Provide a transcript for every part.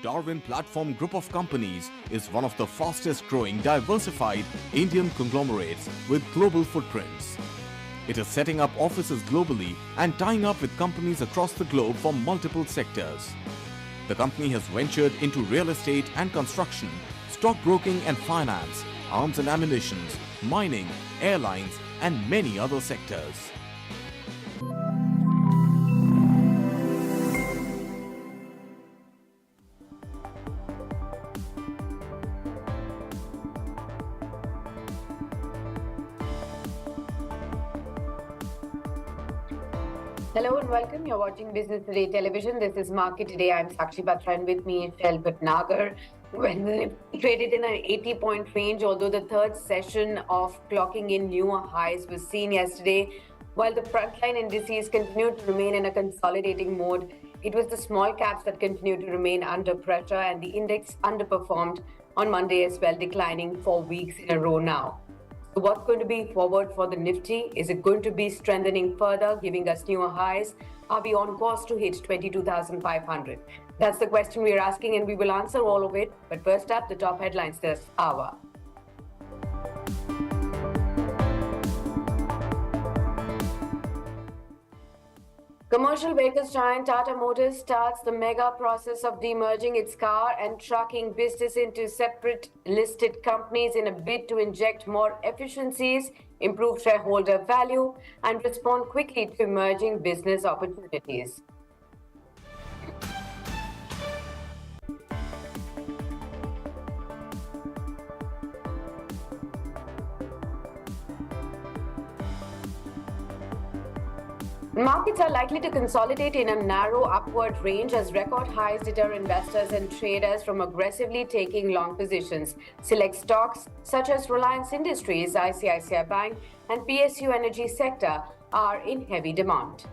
Darwin platform group of companies is one of the fastest growing diversified Indian conglomerates with global footprints. It is setting up offices globally and tying up with companies across the globe for multiple sectors. The company has ventured into real estate and construction, stockbroking and finance, arms and ammunition, mining, airlines and many other sectors. Hello and welcome. You're watching Business Today Television. This is Market Today. I'm Sakshi Batra and with me is Shail Bhatnagar. When it traded in an 80-point range, although the third session of clocking in newer highs was seen yesterday, while the frontline indices continued to remain in a consolidating mode, it was the small caps that continued to remain under pressure and the index underperformed on Monday as well, declining 4 weeks in a row now. So what's going to be forward for the Nifty? Is it going to be strengthening further, giving us newer highs? Are we on course to hit 22,500? That's the question we're asking and we will answer all of it. But first up, the top headlines this hour. Commercial vehicles giant Tata Motors starts the mega process of demerging its car and trucking business into separate listed companies in a bid to inject more efficiencies, improve shareholder value, and respond quickly to emerging business opportunities. Markets are likely to consolidate in a narrow upward range as record highs deter investors and traders from aggressively taking long positions. Select stocks such as Reliance Industries, ICICI Bank, and PSU Energy sector are in heavy demand.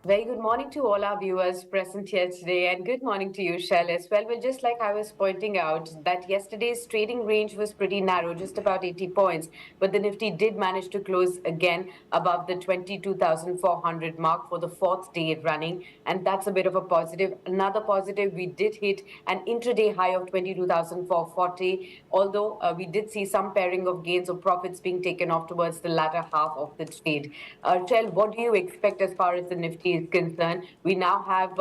Very good morning to all our viewers present here today and good morning to you, Shail, as well. Well, just like I was pointing out that yesterday's trading range was pretty narrow, just about 80 points, but the Nifty did manage to close again above the 22,400 mark for the fourth day running, and that's a bit of a positive. Another positive, we did hit an intraday high of 22,440, although we did see some pairing of gains or profits being taken off towards the latter half of the trade. Shail, what do you expect as far as the Nifty is concerned? We now have,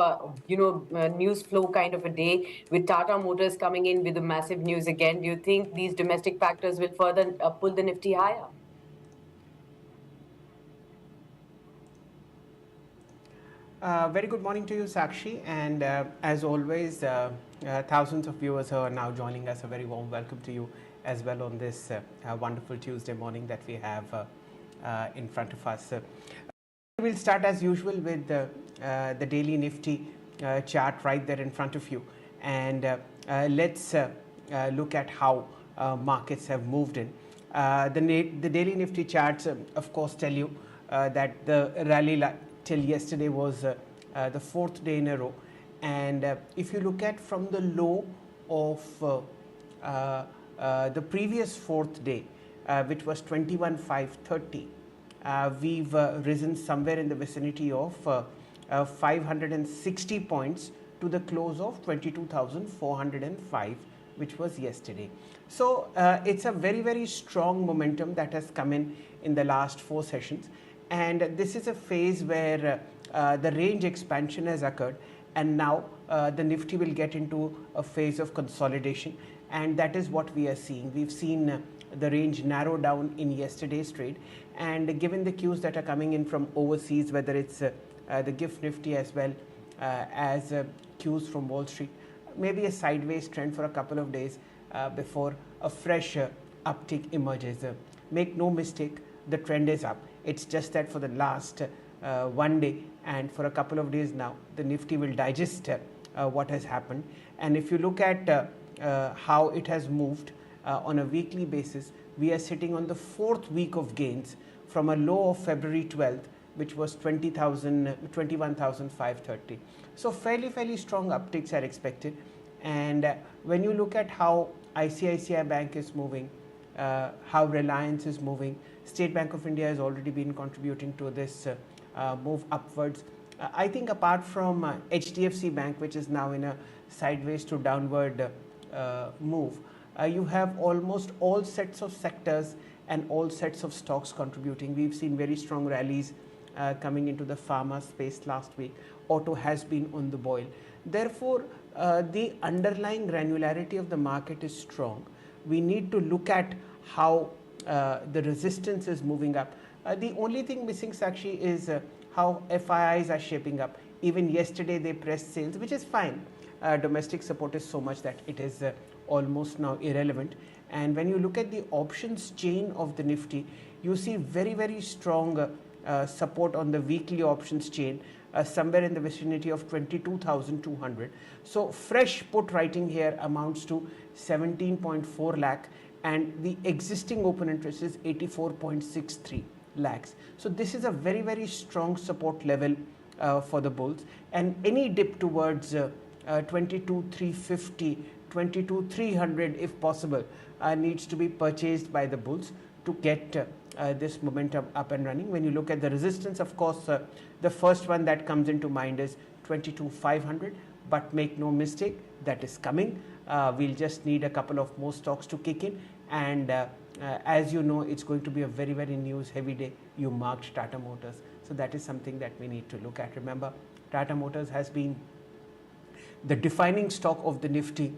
news flow kind of a day with Tata Motors coming in with a massive news again. Do you think these domestic factors will further pull the Nifty higher? Very good morning to you, Sakshi, and as always, thousands of viewers who are now joining us, a very warm welcome to you as well on this wonderful Tuesday morning that we have in front of us. We'll start as usual with the daily Nifty chart right there in front of you, and let's look at how markets have moved in. The daily Nifty charts, of course, tell you that the rally till yesterday was the fourth day in a row, and if you look at from the low of the previous fourth day, which was 21,530. We've risen somewhere in the vicinity of 560 points to the close of 22,405, which was yesterday. So it's a very, very strong momentum that has come in the last 4 sessions, and this is a phase where the range expansion has occurred, and now the Nifty will get into a phase of consolidation, and that is what we are seeing. We've seen the range narrow down in yesterday's trade, and given the cues that are coming in from overseas, whether it's the GIFT Nifty as well as cues from Wall Street, maybe a sideways trend for a couple of days before a fresh uptick emerges. Make no mistake, the trend is up. It's just that for the last 1 day and for a couple of days now, the Nifty will digest what has happened. And if you look at how it has moved on a weekly basis, we are sitting on the 4th week of gains from a low of February 12th, which was 21,530. So fairly strong upticks are expected. And when you look at how ICICI Bank is moving, how Reliance is moving, State Bank of India has already been contributing to this move upwards. I think apart from HDFC Bank, which is now in a sideways to downward move, you have almost all sets of sectors and all sets of stocks contributing. We've seen very strong rallies coming into the pharma space last week. Auto has been on the boil. Therefore, the underlying granularity of the market is strong. We need to look at how the resistance is moving up. The only thing missing, Sakshi, is how FIIs are shaping up. Even yesterday they pressed sales, which is fine. Domestic support is so much that it is almost now irrelevant. And when you look at the options chain of the Nifty, you see very strong support on the weekly options chain, somewhere in the vicinity of 22,200. So fresh put writing here amounts to 17.4 lakh, and the existing open interest is 84.63 lakhs. So this is a very strong support level for the bulls, and any dip towards 22,350, 22,300 if possible needs to be purchased by the bulls to get this momentum up and running. When you look at the resistance, of course, the first one that comes into mind is 22,500, but make no mistake, that is coming. We'll just need a couple of more stocks to kick in, and as you know, it's going to be a very news heavy day. You marked Tata Motors, so that is something that we need to look at. Remember, Tata Motors has been the defining stock of the Nifty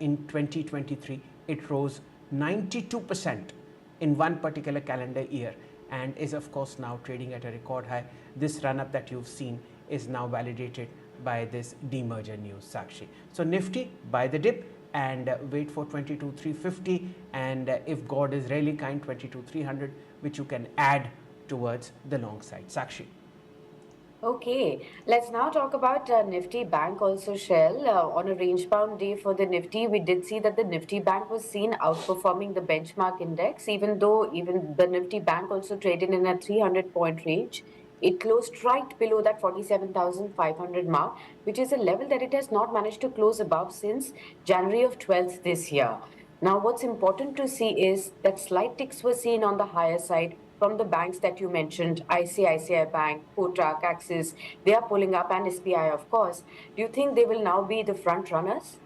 in 2023. It rose 92% in one particular calendar year and is of course now trading at a record high. This run up that you've seen is now validated by this demerger news, Sakshi. So Nifty, buy the dip and wait for 22,350, and if God is really kind, 22,300, which you can add towards the long side. Sakshi. Okay, let's now talk about Nifty Bank also, Shell. On a range-bound day for the Nifty, we did see that the Nifty Bank was seen outperforming the benchmark index, even though the Nifty Bank also traded in a 300-point range. It closed right below that 47,500 mark, which is a level that it has not managed to close above since January of 12th this year. Now, what's important to see is that slight ticks were seen on the higher side from the banks that you mentioned, ICICI Bank, Kotak, Axis. They are pulling up, and SBI, of course. Do you think they will now be the front runners?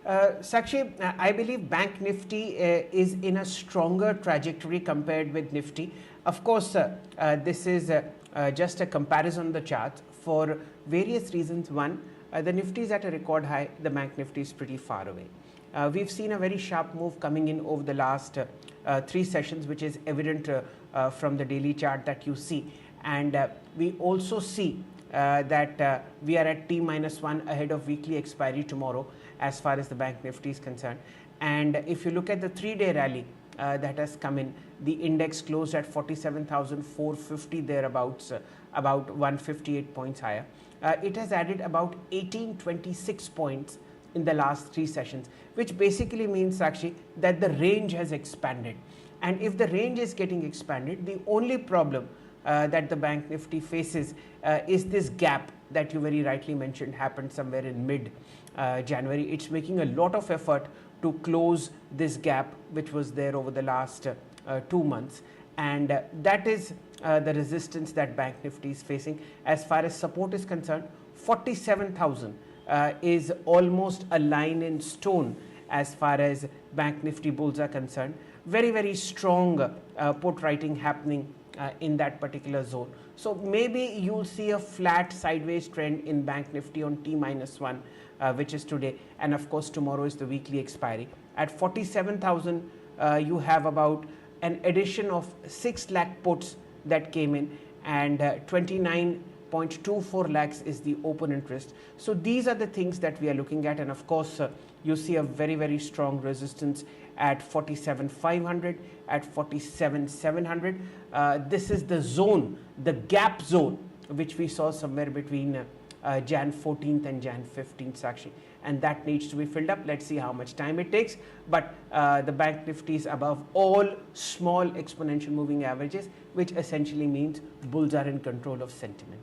Sakshi, I believe Bank Nifty is in a stronger trajectory compared with Nifty. Of course, this is just a comparison of the charts for various reasons. One, the Nifty is at a record high, the Bank Nifty is pretty far away. We've seen a very sharp move coming in over the last 3 sessions, which is evident from the daily chart that you see. And we also see that we are at T-1 ahead of weekly expiry tomorrow as far as the Bank Nifty is concerned. And if you look at the 3-day rally that has come in, the index closed at 47,450 thereabouts, about 158 points higher. It has added about 1826 points in the last 3 sessions, which basically means, Sakshi, that the range has expanded. And if the range is getting expanded, the only problem that the Bank Nifty faces is this gap that you very rightly mentioned happened somewhere in mid-January. It's making a lot of effort to close this gap which was there over the last 2 months, and that is the resistance that Bank Nifty is facing. As far as support is concerned, 47,000 is almost a line in stone as far as Bank Nifty bulls are concerned. Very strong put writing happening in that particular zone. So maybe you'll see a flat sideways trend in Bank Nifty on T-1, which is today, and of course tomorrow is the weekly expiry. At 47,000 you have about an addition of 6 lakh puts that came in, and 29.24 lakhs is the open interest. So these are the things that we are looking at, and of course you see a very strong resistance at 47,500, at 47,700. This is the zone, the gap zone, which we saw somewhere between Jan 14th and Jan 15th, Sakshi, and that needs to be filled up. Let's see how much time it takes, but the Bank Nifty is above all small exponential moving averages, which essentially means bulls are in control of sentiment.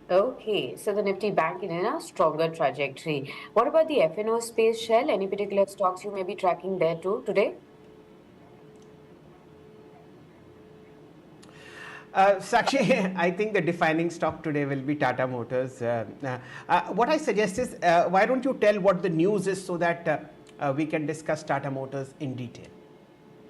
Okay, so the Nifty banking in a stronger trajectory. What about the F&O space, Shell? Any particular stocks you may be tracking there too today? Sakshi, I think the defining stock today will be Tata Motors. What I suggest is, why don't you tell what the news is so that we can discuss Tata Motors in detail?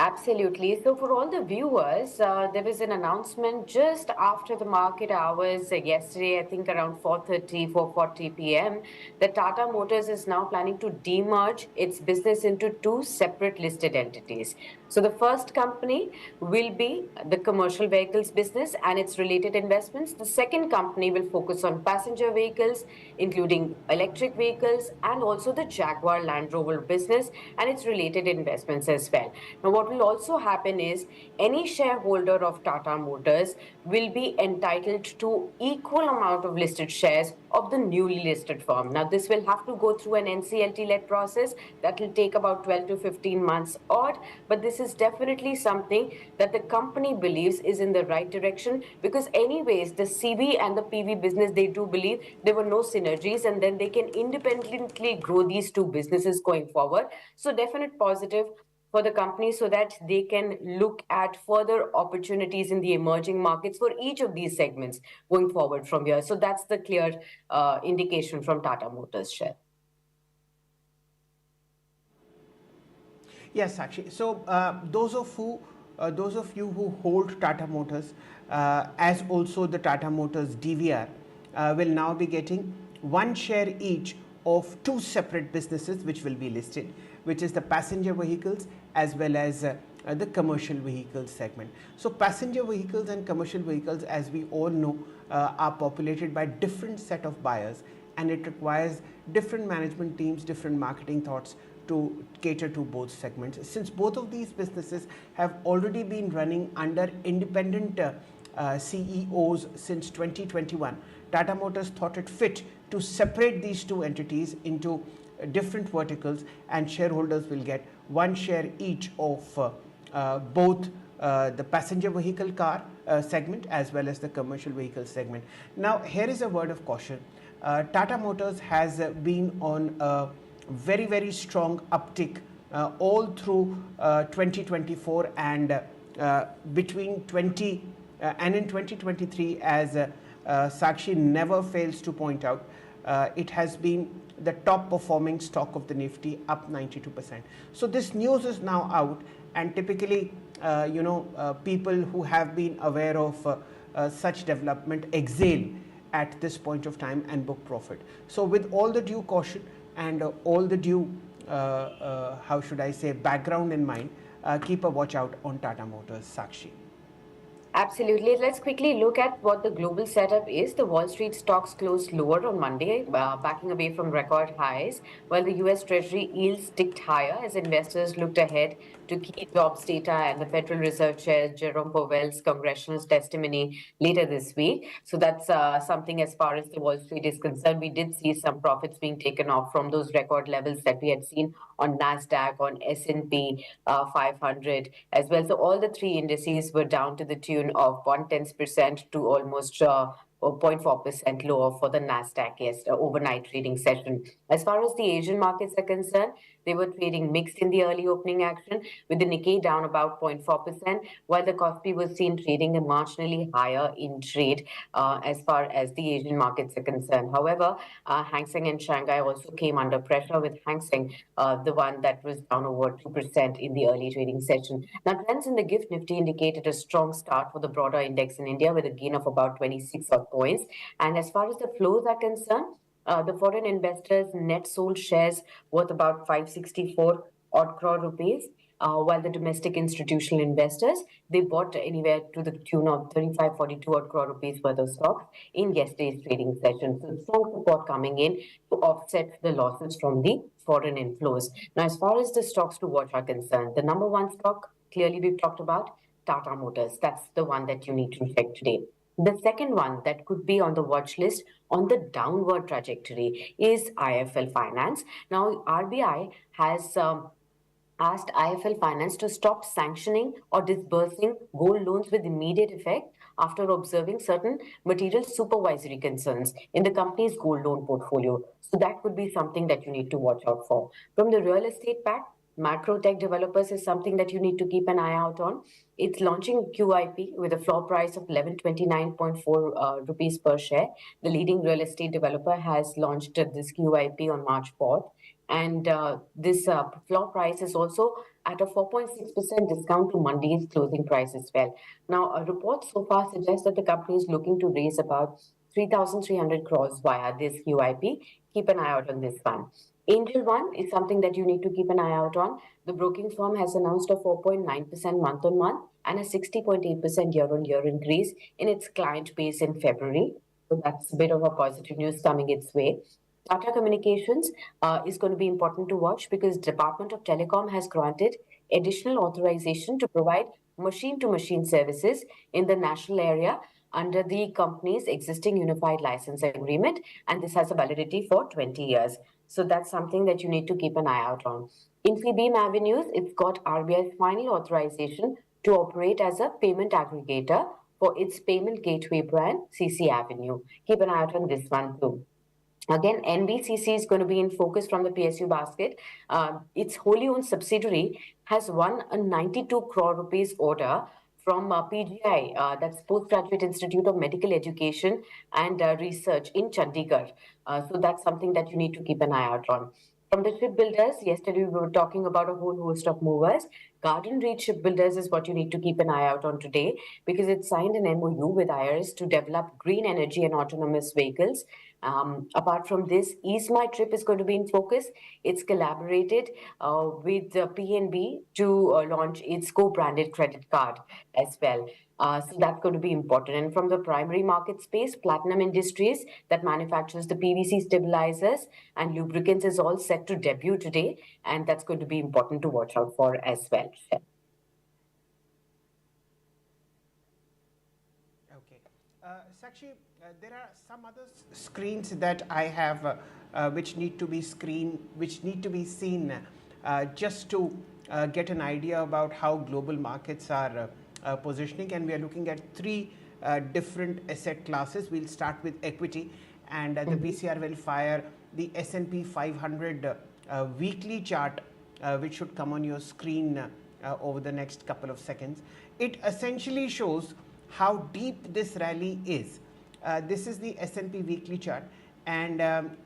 Absolutely. So, for all the viewers, there was an announcement just after the market hours yesterday, I think around 4:30, 4:40 p.m., that Tata Motors is now planning to demerge its business into two separate listed entities. So, the first company will be the commercial vehicles business and its related investments. The second company will focus on passenger vehicles, including electric vehicles, and also the Jaguar Land Rover business and its related investments as well. Now, what will also happen is any shareholder of Tata Motors will be entitled to equal amount of listed shares of the newly listed firm. Now, this will have to go through an NCLT-led process that will take about 12 to 15 months odd, but this is definitely something that the company believes is in the right direction, because anyways, the CV and the PV business, they do believe there were no synergies, and then they can independently grow these two businesses going forward. So definite positive for the company so that they can look at further opportunities in the emerging markets for each of these segments going forward from here. So that's the clear indication from Tata Motors share. Yes, actually. So those of you who hold Tata Motors, as also the Tata Motors DVR, will now be getting one share each of two separate businesses which will be listed, which is the passenger vehicles as well as the commercial vehicles segment. So passenger vehicles and commercial vehicles, as we all know, are populated by different set of buyers, and it requires different management teams, different marketing thoughts to cater to both segments. Since both of these businesses have already been running under independent CEOs since 2021, Tata Motors thought it fit to separate these two entities into different verticals, and shareholders will get one share each of both the passenger vehicle car segment as well as the commercial vehicle segment. Now, here is a word of caution. Tata Motors has been on a very, very strong uptick all through 2024 and between 20 and in 2023, as Sakshi never fails to point out, it has been the top performing stock of the Nifty, up 92%. So this news is now out, and typically people who have been aware of such development exhale at this point of time and book profit. So with all the due caution and all the due how should I say background in mind, keep a watch out on Tata Motors, Sakshi. Absolutely. Let's quickly look at what the global setup is. The Wall Street stocks closed lower on Monday, backing away from record highs, while the US Treasury yields ticked higher as investors looked ahead to key jobs data and the Federal Reserve Chair Jerome Powell's congressional testimony later this week. So that's something as far as the Wall Street is concerned. We did see some profits being taken off from those record levels that we had seen on NASDAQ, on S&P 500 as well. So all the three indices were down to the tune of 0.1% to almost 0.4% lower for the NASDAQ overnight trading session. As far as the Asian markets are concerned, they were trading mixed in the early opening action, with the Nikkei down about 0.4%, while the Kospi was seen trading marginally higher in trade as far as the Asian markets are concerned. However, Hang Seng and Shanghai also came under pressure, with Hang Seng the one that was down over 2% in the early trading session. Now, trends in the GIFT Nifty indicated a strong start for the broader index in India, with a gain of about 26 odd points. And as far as the flows are concerned, the foreign investors net sold shares worth about 564 odd crore rupees, while the domestic institutional investors, they bought anywhere to the tune of 3542 odd crore rupees worth of stocks in yesterday's trading session. So strong support coming in to offset the losses from the foreign inflows. Now, as far as the stocks to watch are concerned, the number one stock, clearly we've talked about, Tata Motors. That's the one that you need to check today. The second one that could be on the watch list on the downward trajectory is IFL Finance. Now, RBI has asked IFL Finance to stop sanctioning or disbursing gold loans with immediate effect after observing certain material supervisory concerns in the company's gold loan portfolio. So that could be something that you need to watch out for. From the real estate pack, macro tech developers is something that you need to keep an eye out on. It's launching QIP with a floor price of 1129.4 rupees per share. The leading real estate developer has launched this QIP on March 4th. And this floor price is also at a 4.6% discount to Monday's closing price as well. Now, a report so far suggests that the company is looking to raise about 3,300 crores via this QIP. Keep an eye out on this one. Angel One is something that you need to keep an eye out on. The broking firm has announced a 4.9% month on month and a 60.8% year on year increase in its client base in February. So that's a bit of a positive news coming its way. Tata Communications is going to be important to watch because Department of Telecom has granted additional authorization to provide machine-to-machine services in the national area under the company's existing unified license agreement, and this has a validity for 20 years. So that's something that you need to keep an eye out on. Infibeam Avenues, it's got RBI's final authorization to operate as a payment aggregator for its payment gateway brand, CC Avenue. Keep an eye out on this one too. Again, NBCC is going to be in focus from the PSU basket. Its wholly owned subsidiary has won a 92 crore rupees order from PGI, that's Postgraduate Institute of Medical Education and Research in Chandigarh. So that's something that you need to keep an eye out on. From the shipbuilders, yesterday we were talking about a whole host of movers. Garden Reach Shipbuilders is what you need to keep an eye out on today because it signed an MOU with IRS to develop green energy and autonomous vehicles. Apart from this, Ease My Trip is going to be in focus. It's collaborated with PNB to launch its co-branded credit card as well. So that's going to be important. And from the primary market space, Platinum Industries that manufactures the PVC stabilizers and lubricants is all set to debut today. And that's going to be important to watch out for as well. Okay. Sakshi, there are some other screens that I have which need to be seen just to get an idea about how global markets are positioning, and we are looking at three different asset classes. We'll start with equity, and the PCR will fire the S&P 500 weekly chart, which should come on your screen over the next couple of seconds. It essentially shows how deep this rally is. This is the S&P weekly chart, and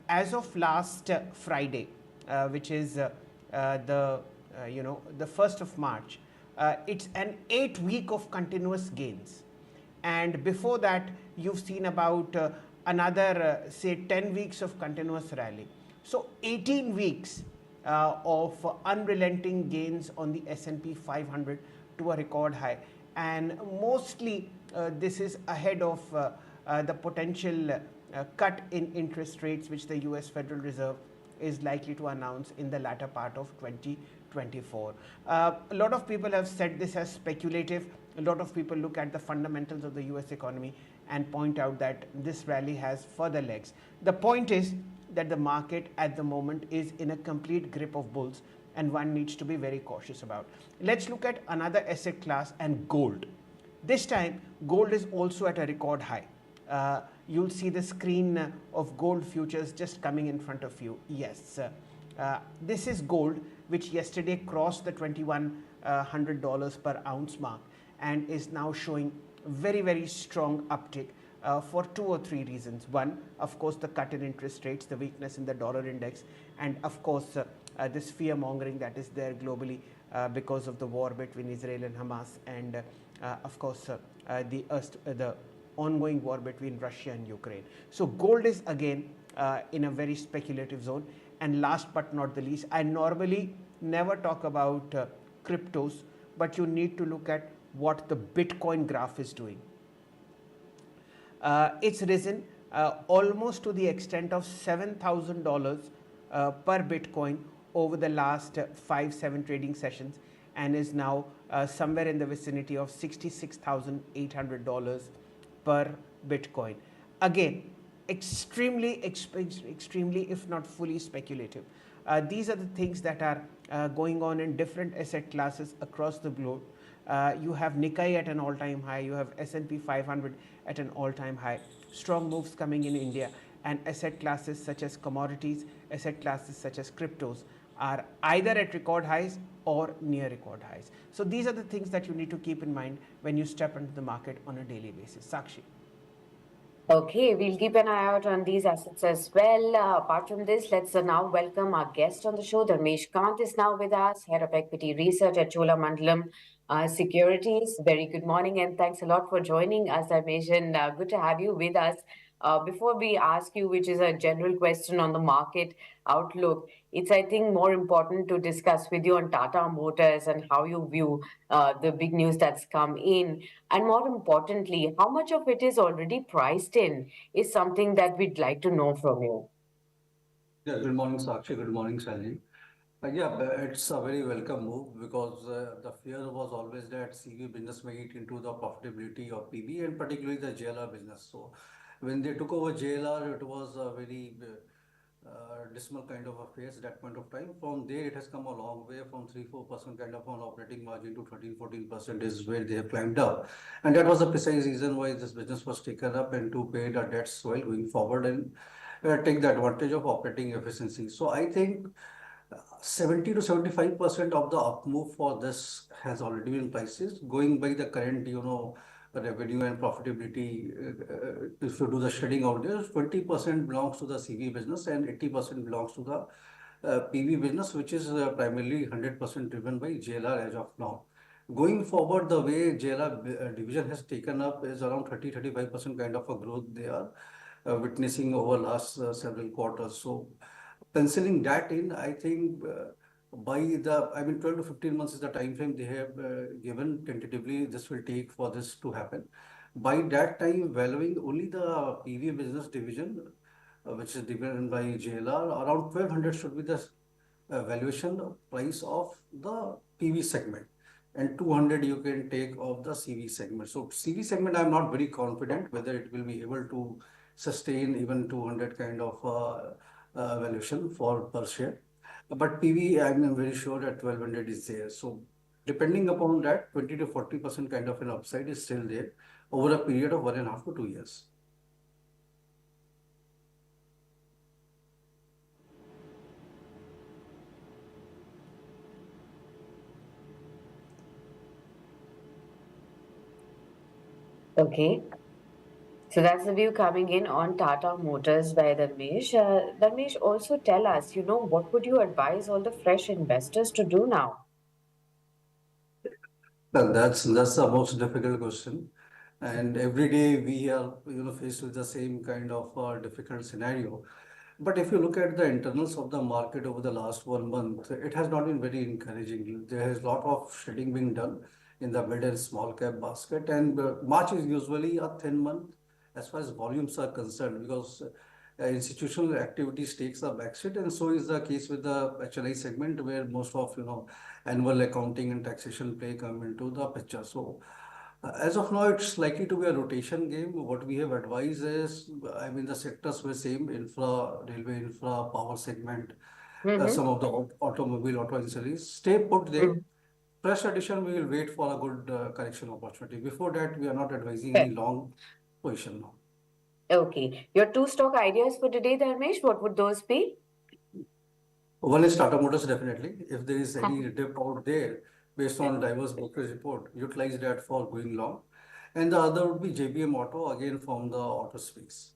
as of last Friday, which is the 1st of March, it's an 8-week of continuous gains, and before that you've seen about another say 10 weeks of continuous rally. So 18 weeks of unrelenting gains on the S&P 500 to a record high, and mostly this is ahead of the potential cut in interest rates which the US Federal Reserve is likely to announce in the latter part of 2024. A lot of people have said this as speculative. A lot of people look at the fundamentals of the US economy and point out that this rally has further legs. The point is that the market at the moment is in a complete grip of bulls, and one needs to be very cautious about. Let's look at another asset class, and gold. This time gold is also at a record high. You'll see the screen of gold futures just coming in front of you. Yes, this is gold, which yesterday crossed the $2,100 per ounce mark and is now showing very, very strong uptick for 2 or 3 reasons. One, of course, the cut in interest rates, the weakness in the dollar index, and of course this fear mongering that is there globally because of the war between Israel and Hamas, and of course the ongoing war between Russia and Ukraine. So gold is again in a very speculative zone. And last but not the least, I normally never talk about cryptos, but you need to look at what the Bitcoin graph is doing. It's risen almost to the extent of $7,000 per Bitcoin over the last 5-7 trading sessions, and is now somewhere in the vicinity of $66,800 per Bitcoin. Again, extremely, if not fully speculative. These are the things that are going on in different asset classes across the globe. You have Nikkei at an all-time high, you have S&P 500 at an all-time high. Strong moves coming in India, and asset classes such as commodities, asset classes such as cryptos are either at record highs or near record highs. So these are the things that you need to keep in mind when you step into the market on a daily basis. Sakshi. Okay, we'll keep an eye out on these assets as well. Apart from this, let's now welcome our guest on the show. Dharmesh Kant is now with us, Head of Equity Research at Cholamandalam Securities. Very good morning and thanks a lot for joining us, Dharmesh, and good to have you with us. Before we ask you, which is a general question on the market outlook, it's, I think, more important to discuss with you on Tata Motors and how you view the big news that's come in. And more importantly, how much of it is already priced in is something that we'd like to know from you. Yeah, good morning, Sakshi. Good morning, Shalini. It's a very welcome move because the fear was always that CV business may eat into the profitability of PB and particularly the JLR business. So when they took over JLR, it was a very dismal kind of a phase at that point of time. From there, it has come a long way from 3-4% kind of an operating margin to 13-14% is where they have climbed up. And that was the precise reason why this business was taken up and to pay the debts well going forward and take the advantage of operating efficiency. So I think 70 to 75% of the up move for this has already been priced. Going by the current, revenue and profitability, if you do the shredding out there, 20% belongs to the CV business and 80% belongs to the PV business, which is primarily 100% driven by JLR as of now. Going forward, the way JLR division has taken up is around 30-35% kind of a growth they are witnessing over last several quarters. So penciling that in, I think by 12 to 15 months is the time frame they have given tentatively this will take for this to happen. By that time, valuing only the PV business division, which is driven by JLR, around 1200 should be the valuation price of the PV segment. And 200 you can take of the CV segment. So CV segment, I'm not very confident whether it will be able to sustain even 200 kind of valuation for per share. But PV, I'm very sure that 1200 is there. So depending upon that, 20 to 40% kind of an upside is still there over a period of 1.5 to 2 years. Okay. So that's the view coming in on Tata Motors by Dharmesh. Dharmesh, also tell us, what would you advise all the fresh investors to do now? Well, that's the most difficult question, and every day we are faced with the same kind of difficult scenario. But if you look at the internals of the market over the last 1 month, it has not been very encouraging. There has a lot of shedding being done in the mid and small cap basket, and March is usually a thin month as far as volumes are concerned because institutional activities takes a backseat, and so is the case with the HNI segment where most of annual accounting and taxation play come into the picture. So as of now, it's likely to be a rotation game. What we have advised is, the sectors were same: infra, railway infra, power segment, Mm-hmm. some of the automobile, auto ancillaries. Stay put there. Fresh addition, we will wait for a good correction opportunity. Before that, we are not advising any long position now. Okay. Your two stock ideas for today, Dharmesh, what would those be? One is Tata Motors, definitely. If there is any dip out there based on diverse brokerage report, utilize that for going long. And the other would be JBM Auto, again from the auto space.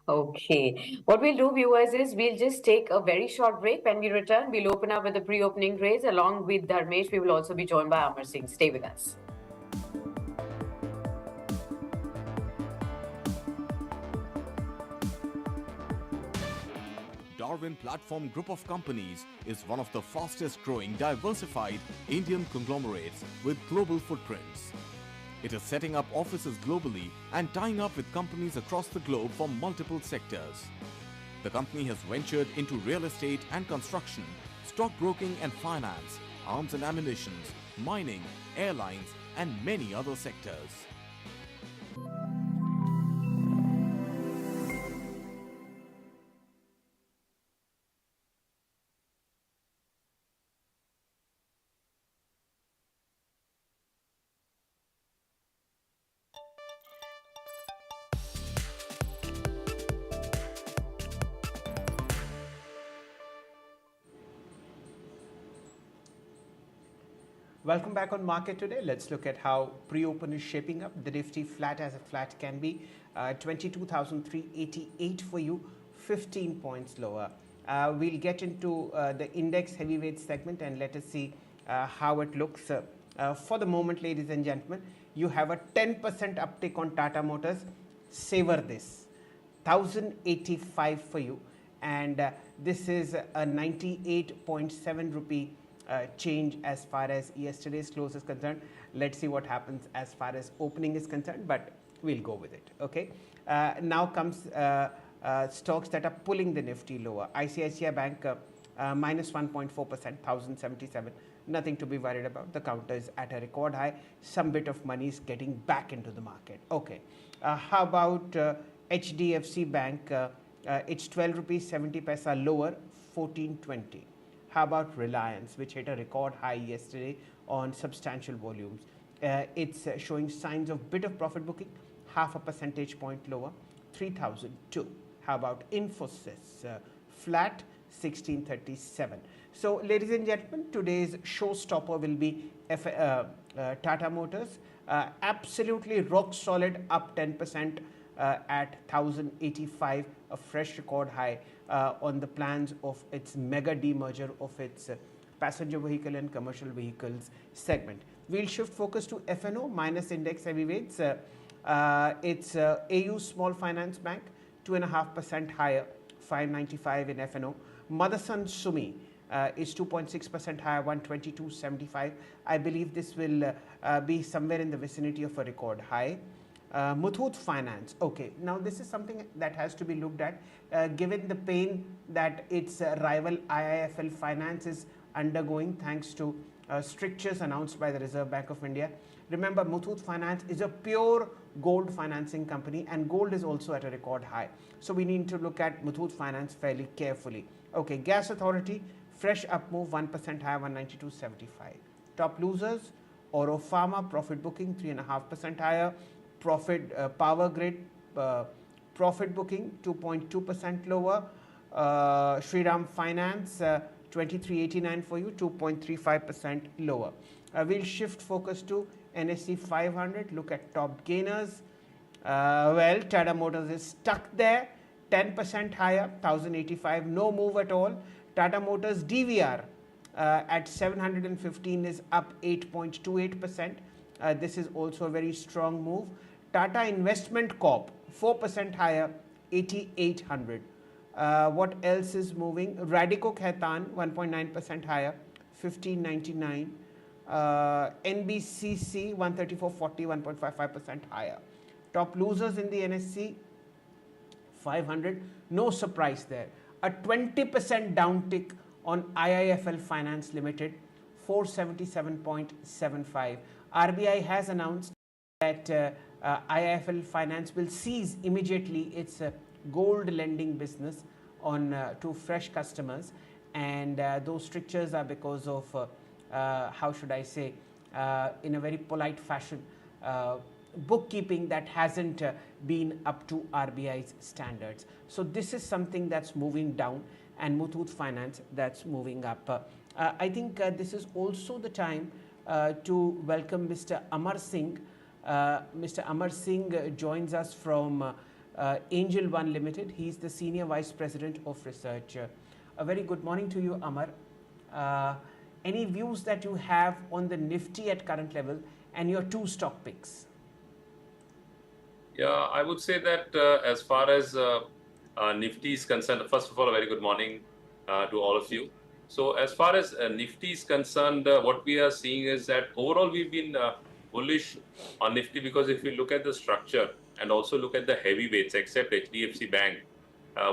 Okay. What we'll do, viewers, is we'll just take a very short break. When we return, we'll open up with the pre-opening raise. Along with Dharmesh, we will also be joined by Amar Singh. Stay with us. Darwin Platform Group of Companies is one of the fastest growing diversified Indian conglomerates with global footprints. It is setting up offices globally and tying up with companies across the globe from multiple sectors. The company has ventured into real estate and construction, stockbroking and finance, arms and ammunition, mining, airlines, and many other sectors. Welcome back on market today. Let's look at how pre-open is shaping up. The Nifty flat as a flat can be, 22,388 for you, 15 points lower. We'll get into the index heavyweight segment and let us see how it looks. For the moment, ladies and gentlemen, you have a 10% uptick on Tata Motors. Savor this. 1,085 for you, and this is a 98.7 rupee change as far as yesterday's close is concerned. Let's see what happens as far as opening is concerned, but we'll go with it. Okay. Now comes stocks that are pulling the Nifty lower. ICICI Bank minus 1.4%, 1,077. Nothing to be worried about. The counter is at a record high. Some bit of money is getting back into the market. Okay. How about HDFC Bank? It's 12 rupees 70 paisa lower, 1420. How about Reliance, which hit a record high yesterday on substantial volumes? It's showing signs of bit of profit booking, half a percentage point lower, 3002. How about Infosys? Flat, 1637. So, ladies and gentlemen, today's showstopper will be Tata Motors. Absolutely rock solid, up 10% at 1,085, a fresh record high on the plans of its mega demerger of its passenger vehicle and commercial vehicles segment. We'll shift focus to FNO minus index heavyweights. It's AU Small Finance Bank, 2.5% higher, 595 in FNO. Motherson Sumi is 2.6% higher, 122.75. I believe this will be somewhere in the vicinity of a record high. Muthoot Finance. Okay, now this is something that has to be looked at given the pain that its rival IIFL Finance is undergoing thanks to strictures announced by the Reserve Bank of India. Remember, Muthoot Finance is a pure gold financing company and gold is also at a record high. So we need to look at Muthoot Finance fairly carefully. Okay, Gas Authority, fresh up move, 1% higher, 192.75. Top losers, Oro Pharma, profit booking, 3.5% higher. Profit Power Grid, profit booking, 2.2% lower. Shriram Finance, 2389 for you, 2.35% lower. We'll shift focus to NSE 500. Look at top gainers. Well, Tata Motors is stuck there, 10% higher, 1,085, no move at all. Tata Motors DVR at 715 is up 8.28%. This is also a very strong move. Tata Investment Corp, 4% higher, 8,800. What else is moving? Radico Khaitan, 1.9% higher, 1,599. NBCC, 134.40, 1.55% higher. Top losers in the NSE 500, no surprise there. A 20% downtick on IIFL Finance Limited, 477.75. RBI has announced that IIFL Finance will cease immediately its gold lending business on to fresh customers, and those strictures are because of how should I say, in a very polite fashion, bookkeeping that hasn't been up to RBI's standards. So this is something that's moving down, and Muthoot Finance that's moving up. I think this is also the time to welcome Mr. Amar Singh. Mr. Amar Singh joins us from Angel One Limited. He's the Senior Vice President of Research. A very good morning to you, Amar. Any views that you have on the Nifty at current level and your two stock picks? Yeah, I would say that as far as Nifty is concerned, first of all, a very good morning to all of you. So as far as Nifty is concerned, what we are seeing is that overall we've been bullish on Nifty, because if you look at the structure and also look at the heavyweights, except HDFC Bank,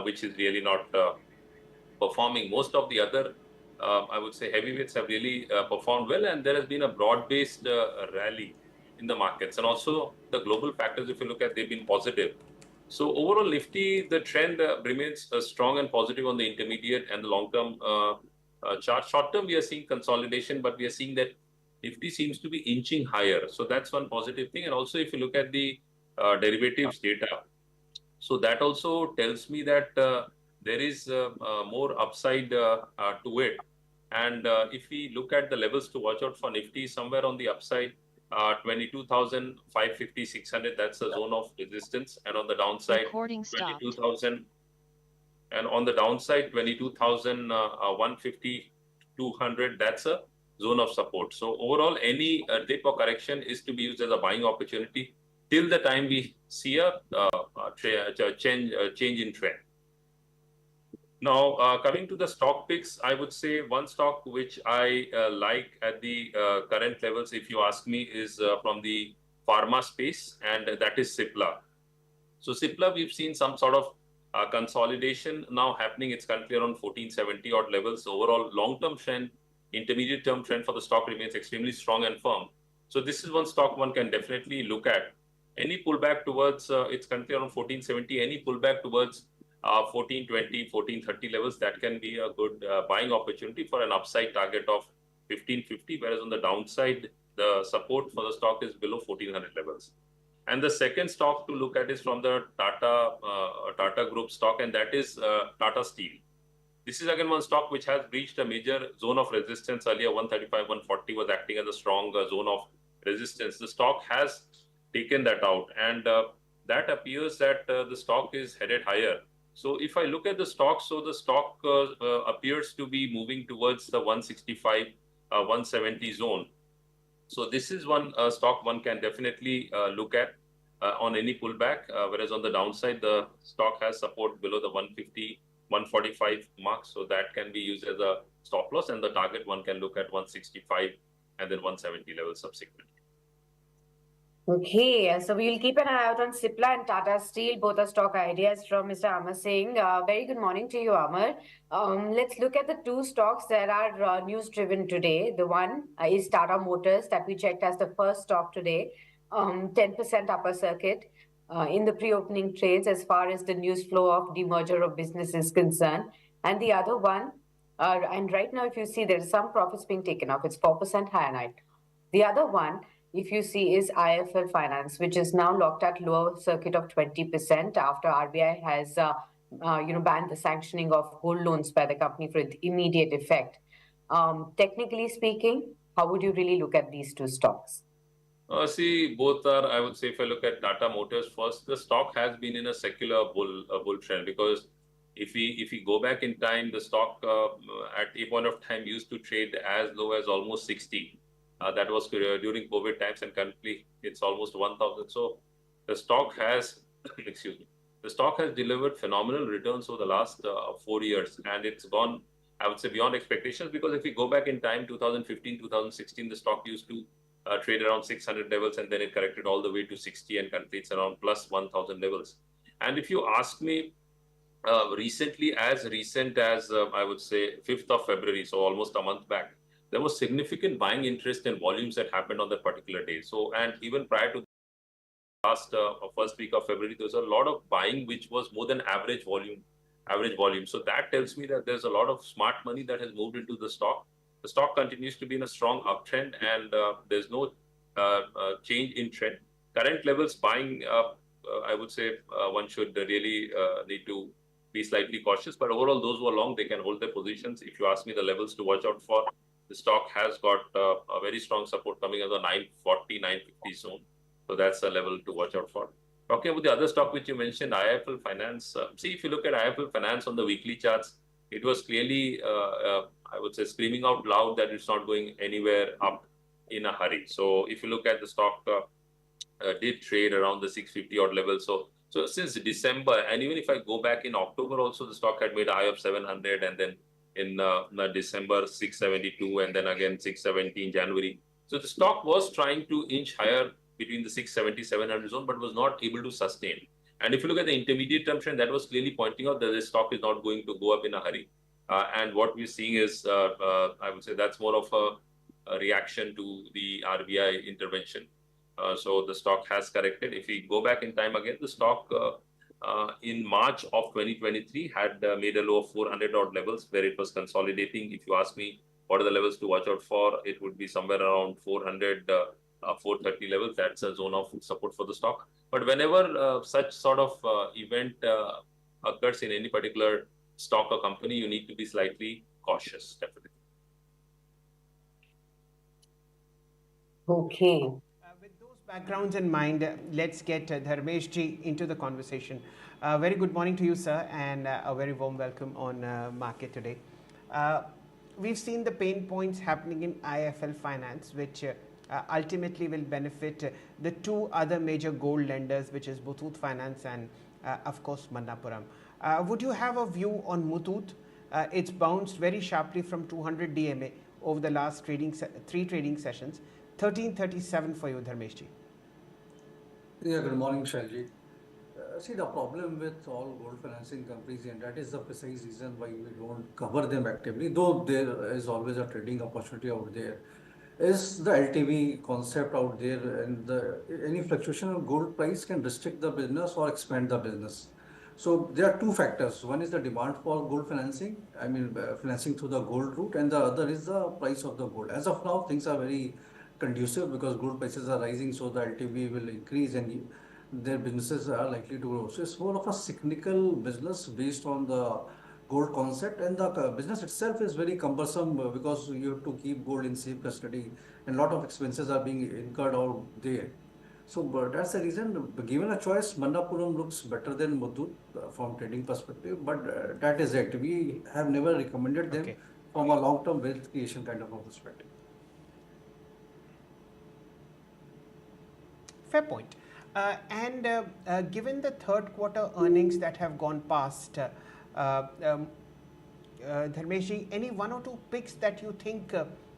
which is really not performing, most of the other, I would say, heavyweights have really performed well, and there has been a broad-based rally in the markets. And also the global factors, if you look at, they've been positive. So overall Nifty, the trend remains strong and positive on the intermediate and the long-term chart. Short-term, we are seeing consolidation, but we are seeing that Nifty seems to be inching higher. So that's one positive thing. And also if you look at the derivatives data, so that also tells me that there is more upside to it. And if we look at the levels to watch out for Nifty, somewhere on the upside, 22,550, 600, that's a zone of resistance. And on the downside, 22,000. And on the downside, 22,150, 200, that's a zone of support. So overall, any dip or correction is to be used as a buying opportunity till the time we see a change in trend. Now, coming to the stock picks, I would say one stock which I like at the current levels, if you ask me, is from the pharma space, and that is Cipla. So Cipla, we've seen some sort of consolidation now happening. It's currently around 1470 odd levels. Overall, long-term trend, intermediate-term trend for the stock remains extremely strong and firm. So this is one stock one can definitely look at. Any pullback towards, it's currently around 1470, any pullback towards 1420, 1430 levels, that can be a good buying opportunity for an upside target of 1550, whereas on the downside, the support for the stock is below 1400 levels. And the second stock to look at is from the Tata Group stock, and that is Tata Steel. This is again one stock which has breached a major zone of resistance earlier. 135, 140 was acting as a strong zone of resistance. The stock has taken that out, and that appears that the stock is headed higher. So if I look at the stock, so the stock appears to be moving towards the 165, 170 zone. So this is one stock one can definitely look at on any pullback, whereas on the downside, the stock has support below the 150, 145 mark. So that can be used as a stop loss, and the target one can look at 165 and then 170 levels subsequently. Okay, so we'll keep an eye out on Cipla and Tata Steel, both are stock ideas from Mr. Amar Singh. Very good morning to you, Amar. Let's look at the two stocks that are news driven today. The one is Tata Motors that we checked as the first stock today, 10% upper circuit in the pre-opening trades as far as the news flow of demerger of business is concerned. And the other one, and right now if you see there's some profits being taken off, it's 4% higher night. The other one, if you see, is IIFL Finance, which is now locked at lower circuit of 20% after RBI has banned the sanctioning of gold loans by the company for immediate effect. Technically speaking, how would you really look at these two stocks? See, both are, I would say, if I look at Tata Motors first, the stock has been in a secular bull trend, because if we go back in time, the stock at a point of time used to trade as low as almost 60. That was during COVID times, and currently it's almost 1,000. So the stock has, excuse me, the stock has delivered phenomenal returns over the last 4 years, and it's gone, I would say, beyond expectations. Because if we go back in time, 2015, 2016, the stock used to trade around 600 levels, and then it corrected all the way to 60, and currently it's around plus 1,000 levels. And if you ask me, recently, as recent as I would say 5th of February, so almost a month back, there was significant buying interest and volumes that happened on that particular day. So, and even prior to last first week of February, there was a lot of buying which was more than average volume. So that tells me that there's a lot of smart money that has moved into the stock. The stock continues to be in a strong uptrend, and there's no change in trend. Current levels buying, I would say one should really need to be slightly cautious. But overall, those who are long, they can hold their positions. If you ask me, the levels to watch out for, the stock has got a very strong support coming at the 940, 950 zone. So that's a level to watch out for. Talking about the other stock which you mentioned, IIFL Finance. See, if you look at IIFL Finance on the weekly charts, it was clearly, I would say, screaming out loud that it's not going anywhere up in a hurry. So if you look at the stock, did trade around the 650 odd level. So since December, and even if I go back in October also, the stock had made a high of 700, and then in December 672, and then again 670 in January. So the stock was trying to inch higher between the 670, 700 zone, but was not able to sustain. And if you look at the intermediate term trend, that was clearly pointing out that the stock is not going to go up in a hurry. And what we're seeing is, I would say that's more of a reaction to the RBI intervention. So the stock has corrected. If we go back in time again, the stock in March of 2023 had made a low of 400 odd levels where it was consolidating. If you ask me what are the levels to watch out for, it would be somewhere around 400, 430 levels. That's a zone of support for the stock. But whenever such sort of event occurs in any particular stock or company, you need to be slightly cautious, definitely. Okay. With those backgrounds in mind, let's get Dharmesh ji into the conversation. Very good morning to you, sir, and a very warm welcome on Market today. Uh, we've seen the pain points happening in IFL Finance, which ultimately will benefit the two other major gold lenders, which is Muthoot Finance and, of course, Manappuram. Would you have a view on Muthoot? It's bounced very sharply from 200 DMA over the last three trading sessions. 1337 for you, Dharmesh ji. Yeah, good morning, Shailji. See, the problem with all gold financing companies, and that is the precise reason why we don't cover them actively, though there is always a trading opportunity out there, is the LTV concept out there, and any fluctuation of gold price can restrict the business or expand the business. So there are two factors. One is the demand for gold financing, I mean, financing through the gold route, and the other is the price of the gold. As of now, things are very conducive because gold prices are rising, so the LTV will increase and their businesses are likely to grow. So it's more of a cyclical business based on the gold concept, and the business itself is very cumbersome because you have to keep gold in safe custody and a lot of expenses are being incurred out there. So but that's the reason, given a choice, Manappuram looks better than Muthoot from trading perspective, but that is it. We have never recommended them Okay, from a long-term wealth creation kind of a perspective. fair point. And given the third quarter earnings that have gone past, Dharmesh ji, any one or two picks that you think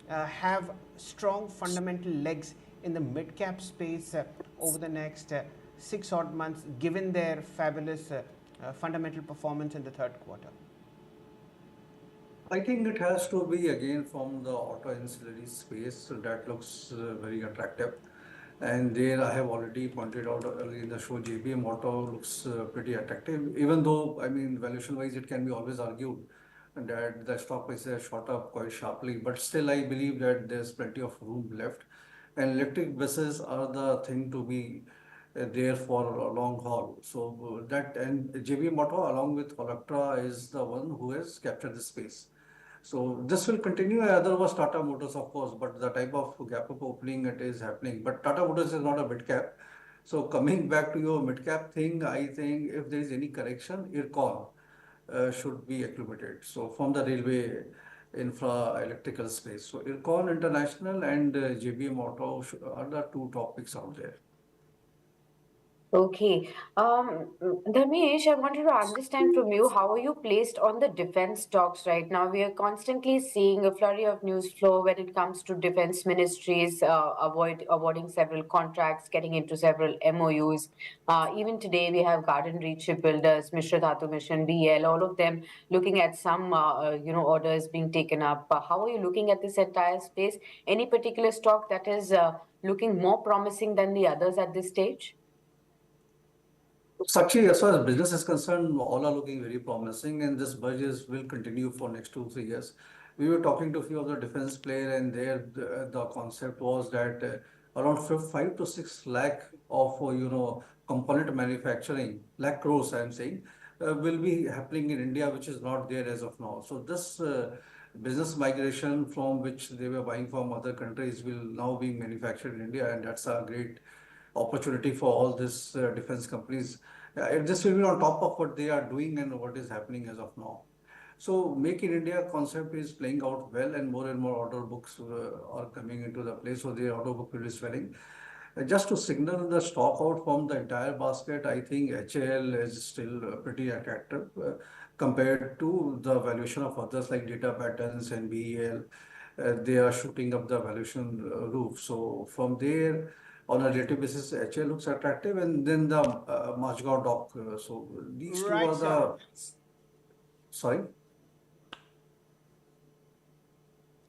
have strong fundamental legs in the mid-cap space over the next 6 odd months, given their fabulous fundamental performance in the third quarter? I think it has to be again from the auto ancillary space, so that looks very attractive. And there I have already pointed out earlier in the show, JBM Auto looks pretty attractive, even though, I mean, valuation wise, it can be always argued that the stock prices have shot up quite sharply. But still, I believe that there's plenty of room left. And electric buses are the thing to be there for a long haul. So that and JBM Auto along with Electra is the one who has captured the space. So this will continue. Other was Tata Motors, of course, but the type of gap up opening it is happening. But Tata Motors is not a mid cap. So coming back to your mid cap thing, I think if there is any correction, IRCON should be acclimated. So from the railway infra electrical space. So IRCON International and JBM Auto are the two topics out there. Okay. Dharmesh, I wanted to understand from you, how are you placed on the defense stocks right now? We are constantly seeing a flurry of news flow when it comes to defense ministries awarding several contracts, getting into several MOUs. Even today, we have Garden Reach Shipbuilders, Mishra Dhatu Mission, BL, all of them looking at some orders being taken up. How are you looking at this entire space? Any particular stock that is looking more promising than the others at this stage? Sakshi, as far as business is concerned, all are looking very promising, and this budget will continue for next 2 3 years. We were talking to a few of the defense player, and there the concept was that around 5 to 6 lakh of component manufacturing, lakh crores, I am saying, will be happening in India, which is not there as of now. So this business migration from which they were buying from other countries will now be manufactured in India, and that's a great opportunity for all these defense companies. This will be on top of what they are doing and what is happening as of now. So Make in India concept is playing out well, and more order books are coming into the place. So the order book will be swelling. Just to signal the stock out from the entire basket, I think HAL is still pretty attractive compared to the valuation of others like Data Patterns and BEL. They are shooting up the valuation roof. So from there, on a relative basis, HAL looks attractive, and then the Majgaon dock. So these two Right, are sir. the, sorry.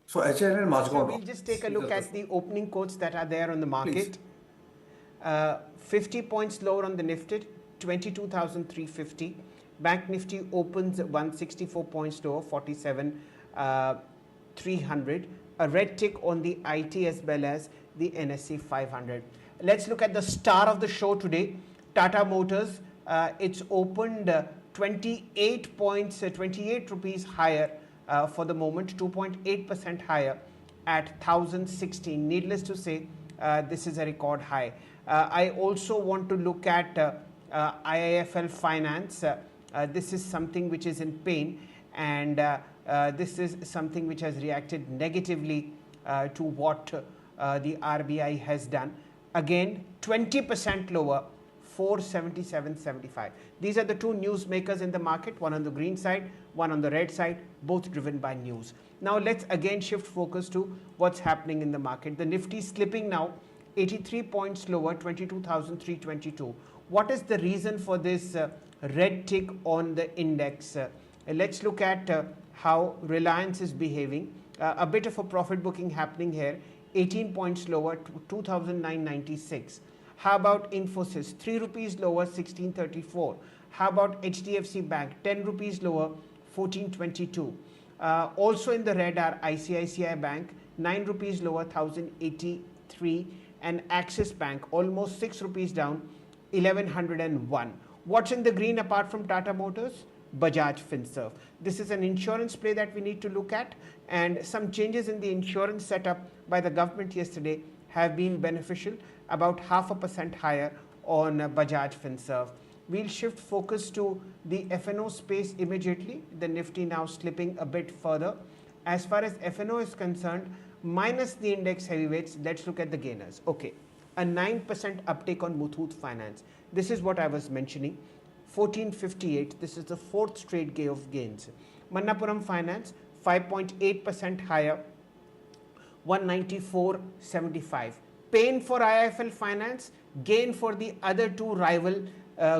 So HAL and So Majgaon we'll dock. just take a These look are the at the opening quotes that are there on the please. market. 50 points lower on the Nifty, 22,350. Bank Nifty opens 164 points lower, 47,300. A red tick on the IT as well as the NSE 500. Let's look at the star of the show today, Tata Motors. It's opened 28 points, 28 rupees higher for the moment, 2.8% higher at 1016. Needless to say, This is a record high. I also want to look at IIFL Finance. This is something which is in pain, and this is something which has reacted negatively to what the RBI has done. Again, 20% lower, 477.75. These are the two newsmakers in the market, one on the green side, one on the red side, both driven by news. Now let's again shift focus to what's happening in the market. The Nifty slipping now 83 points lower, 22,322. What is the reason for this red tick on the index? Let's look at how Reliance is behaving. A bit of a profit booking happening here, 18 points lower, 2,996. How about Infosys? 3 rupees lower, 1634. How about HDFC Bank? 10 rupees lower, 1422. Also in the red are ICICI Bank, 9 rupees lower, 1083. And Axis Bank, almost 6 rupees down, 1101. What's in the green apart from Tata Motors? Bajaj Finserv. This is an insurance play that we need to look at, and some changes in the insurance setup by the government yesterday have been beneficial, about 0.5% higher on Bajaj Finserv. We'll shift focus to the FNO space immediately. The Nifty now slipping a bit further. As far as FNO is concerned, minus the index heavyweights, let's look at the gainers. Okay, a 9% uptake on Muthoot Finance. This is what I was mentioning. 1458. This is the fourth straight day of gains. Manappuram Finance 5.8% higher, 194.75. Pain for IIFL Finance, gain for the other two rival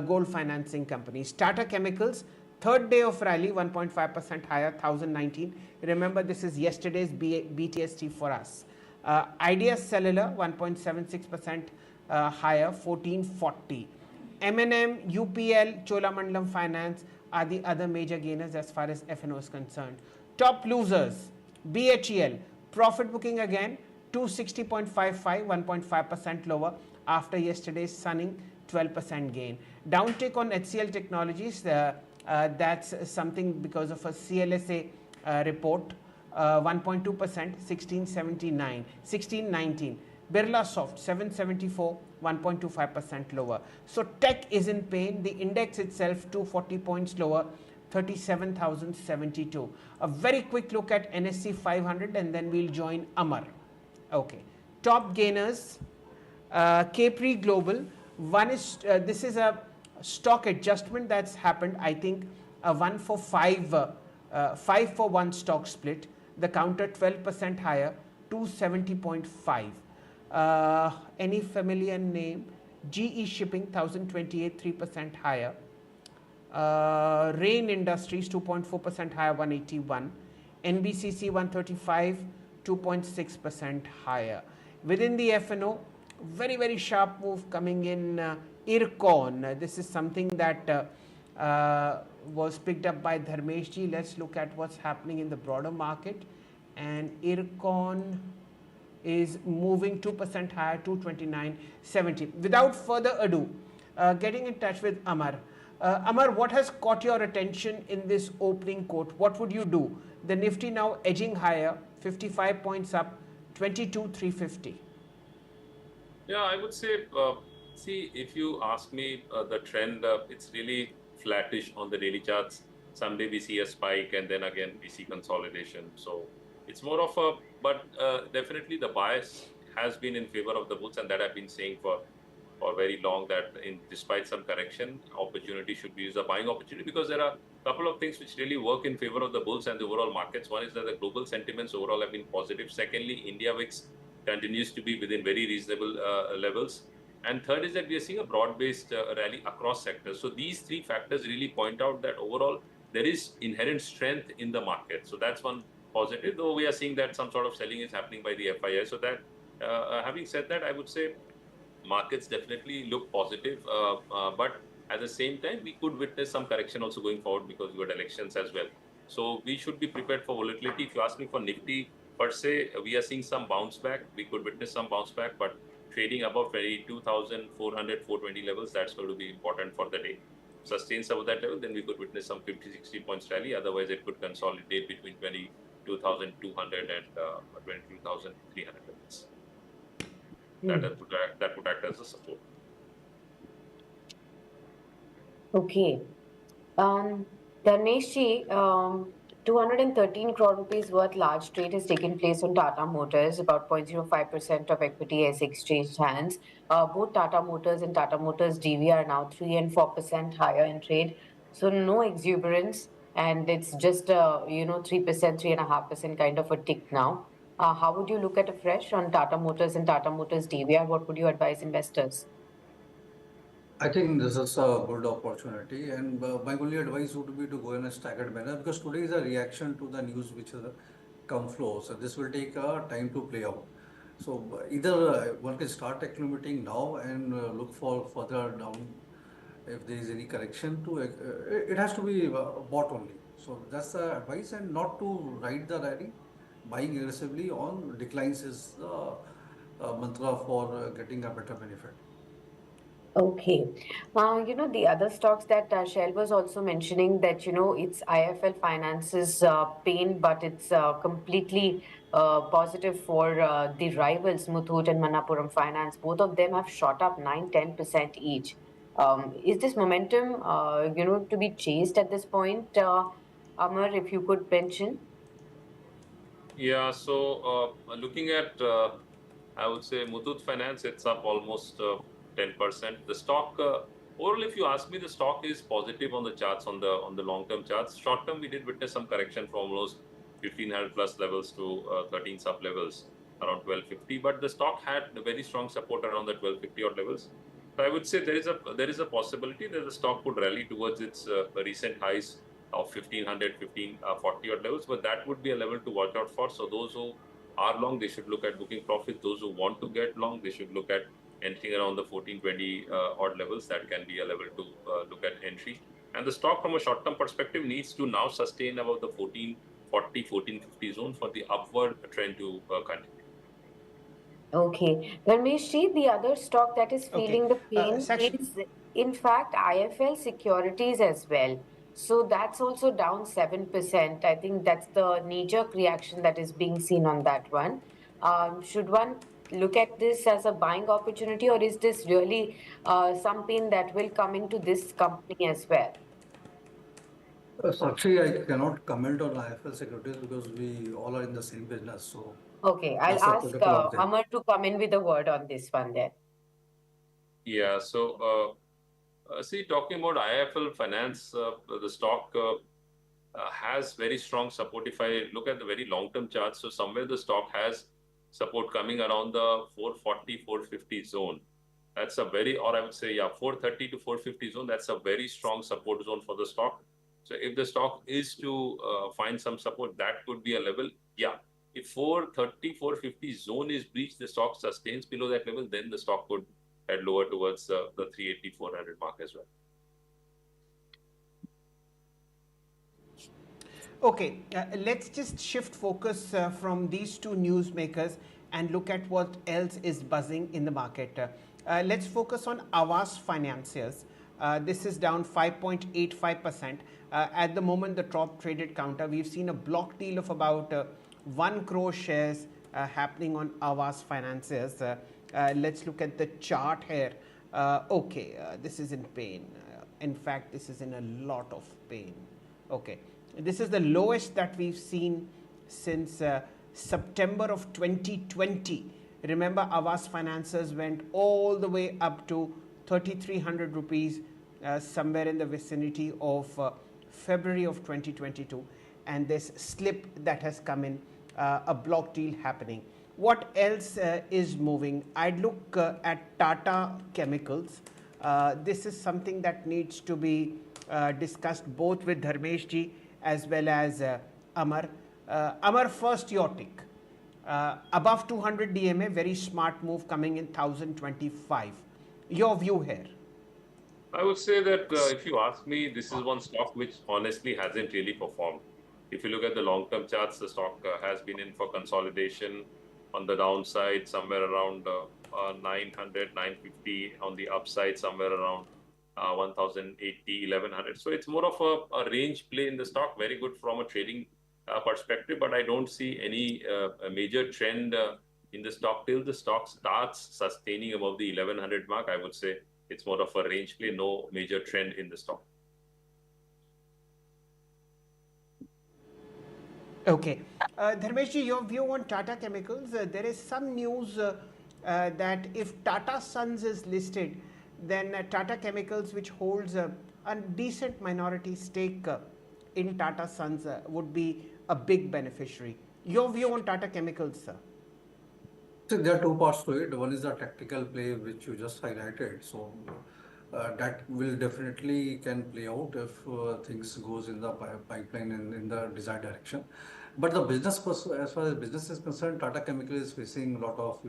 gold financing companies. Tata Chemicals, third day of rally, 1.5% higher, 1019. Remember, this is yesterday's BTST for us. Idea Cellular, 1.76% higher, 1440. M&M, UPL, Cholamandalam Finance are the other major gainers as far as FNO is concerned. Top losers, BHEL, profit booking again, 260.55, 1.5% lower after yesterday's sunning 12% gain. Downtick on HCL Technologies, that's something because of a CLSA report, 1.2%, 1619. Birla Soft 774, 1.25% lower. So tech is in pain. The index itself 240 points lower, 37,072. A very quick look at NSE 500 and then we'll join Amar. Okay. Top gainers, Capri Global. One is this is a stock adjustment that's happened. I think a 1 for 5, 5 for 1 stock split. The counter 12% higher, 270.5. Any familiar name? GE Shipping 1028, 3% higher. Rain Industries 2.4% higher, 181. NBCC 135, 2.6% higher. Within the FNO, very sharp move coming in Ircon. This is something that was picked up by Dharmesh ji. Let's look at what's happening in the broader market. And Ircon is moving 2% higher, 229.70. Without further ado, getting in touch with Amar. Amar, what has caught your attention in this opening quote? What would you do? The Nifty now edging higher, 55 points up, 22,350. Yeah, I would say, see, if you ask me the trend, it's really flattish on the daily charts. Someday we see a spike and then again we see consolidation. So it's more of a, but definitely the bias has been in favor of the bulls, and that I've been saying for very long, that despite some correction, opportunity should be used, a buying opportunity, because there are a couple of things which really work in favor of the bulls and the overall markets. One is that the global sentiments overall have been positive. Secondly, India VIX continues to be within very reasonable levels. And third is that we are seeing a broad-based rally across sectors. So these three factors really point out that overall there is inherent strength in the market. So that's one positive, though we are seeing that some sort of selling is happening by the FII. So that, having said that, I would say markets definitely look positive, but at the same time, we could witness some correction also going forward because we got elections as well. So we should be prepared for volatility. If you ask me for Nifty per se, we are seeing some bounce back. We could witness some bounce back, but trading above 22,400, 420 levels, that's going to be important for the day. Sustains above that level, then we could witness some 50, 60 points rally. Otherwise, it could consolidate between 22,200 and 22,300 levels. that would act as a support. Okay. Um, Dharmeshji, 213 crore rupees worth large trade has taken place on Tata Motors, about 0.05% of equity has exchanged hands. Both Tata Motors and Tata Motors DV are now 3 and 4% higher in trade. So no exuberance, and it's just 3%, 3.5% kind of a tick now. How would you look at a fresh on Tata Motors and Tata Motors DVR? What would you advise investors? I think this is a good opportunity, and my only advice would be to go in a staggered manner because today is a reaction to the news which has come flow. So this will take time to play out. So either one can start acclimating now and look for further down if there is any correction to it. It has to be bought only. So that's the advice, and not to ride the rally. Buying aggressively on declines is the mantra for getting a better benefit. Okay. The other stocks that Shell was also mentioning that, it's IFL Finance's pain, but it's completely positive for the rivals, Muthoot and Manappuram Finance. Both of them have shot up 9-10% each. Is this momentum, to be chased at this point? Amar, if you could mention. Yeah, so looking at, I would say Muthoot Finance, it's up almost 10%. The stock, overall, if you ask me, the stock is positive on the charts, on the long-term charts. Short-term, we did witness some correction from almost 1500 plus levels to 13 sub levels around 1250. But the stock had a very strong support around the 1250 odd levels. So I would say there is a possibility that the stock could rally towards its recent highs of 1500, 1540 odd levels, but that would be a level to watch out for. So those who are long, they should look at booking profit. Those who want to get long, they should look at anything around the 1420 odd levels. That can be a level to look at entry. And the stock from a short-term perspective needs to now sustain above the 1440, 1450 zone for the upward trend to continue. Okay. Dharmesh, the other stock that is Okay. feeling the pain Sakshi, is, in fact, IFL Securities as well. So that's also down 7%. I think that's the knee-jerk reaction that is being seen on that one. Should one look at this as a buying opportunity, or is this really some pain that will come into this company as well? Sakshi, I cannot comment on IFL securities because we all are in the same business. So Okay, I'll that's a ask political out there. Amar to come in with a word on this one then. Yeah, so see, talking about IFL Finance, the stock has very strong support. If I look at the very long-term charts, so somewhere the stock has support coming around the 440, 450 zone. That's a very, or I would say, yeah, 430 to 450 zone. That's a very strong support zone for the stock. So if the stock is to find some support, that could be a level. Yeah, if 430, 450 zone is breached, the stock sustains below that level, then the stock could head lower towards the 380, 400 mark as well. okay, let's just shift focus from these two newsmakers and look at what else is buzzing in the market. Let's focus on Aavas Financiers. This is down 5.85%. At the moment, the top traded counter, we've seen a block deal of about 1 crore shares happening on Aavas Financiers. Let's look at the chart here. This is in pain. In fact, this is in a lot of pain. Okay, this is the lowest that we've seen since September of 2020. Remember, Aavas Financiers went all the way up to 3,300 rupees, somewhere in the vicinity of February of 2022, and this slip that has come in, a block deal happening. What else is moving? I'd look at Tata Chemicals. This is something that needs to be discussed both with Dharmesh ji as well as Amar. Amar, first your take. Above 200 DMA, very smart move coming in 1025. Your view here. I would say that if you ask me, this is one stock which honestly hasn't really performed. If you look at the long-term charts, the stock has been in for consolidation on the downside, somewhere around 900, 950, on the upside, somewhere around 1080, 1100. So it's more of a range play in the stock, very good from a trading perspective, but I don't see any major trend in the stock till the stock starts sustaining above the 1100 mark. I would say it's more of a range play, no major trend in the stock. Okay. Dharmeshji, your view on Tata Chemicals. There is some news that if Tata Sons is listed, then Tata Chemicals, which holds a decent minority stake in Tata Sons, would be a big beneficiary. Your view on Tata Chemicals, sir? So there are two parts to it. One is the tactical play, which you just highlighted. So that will definitely can play out if things goes in the pipeline and in the desired direction. But the business, as far as business is concerned, Tata Chemical is facing a lot of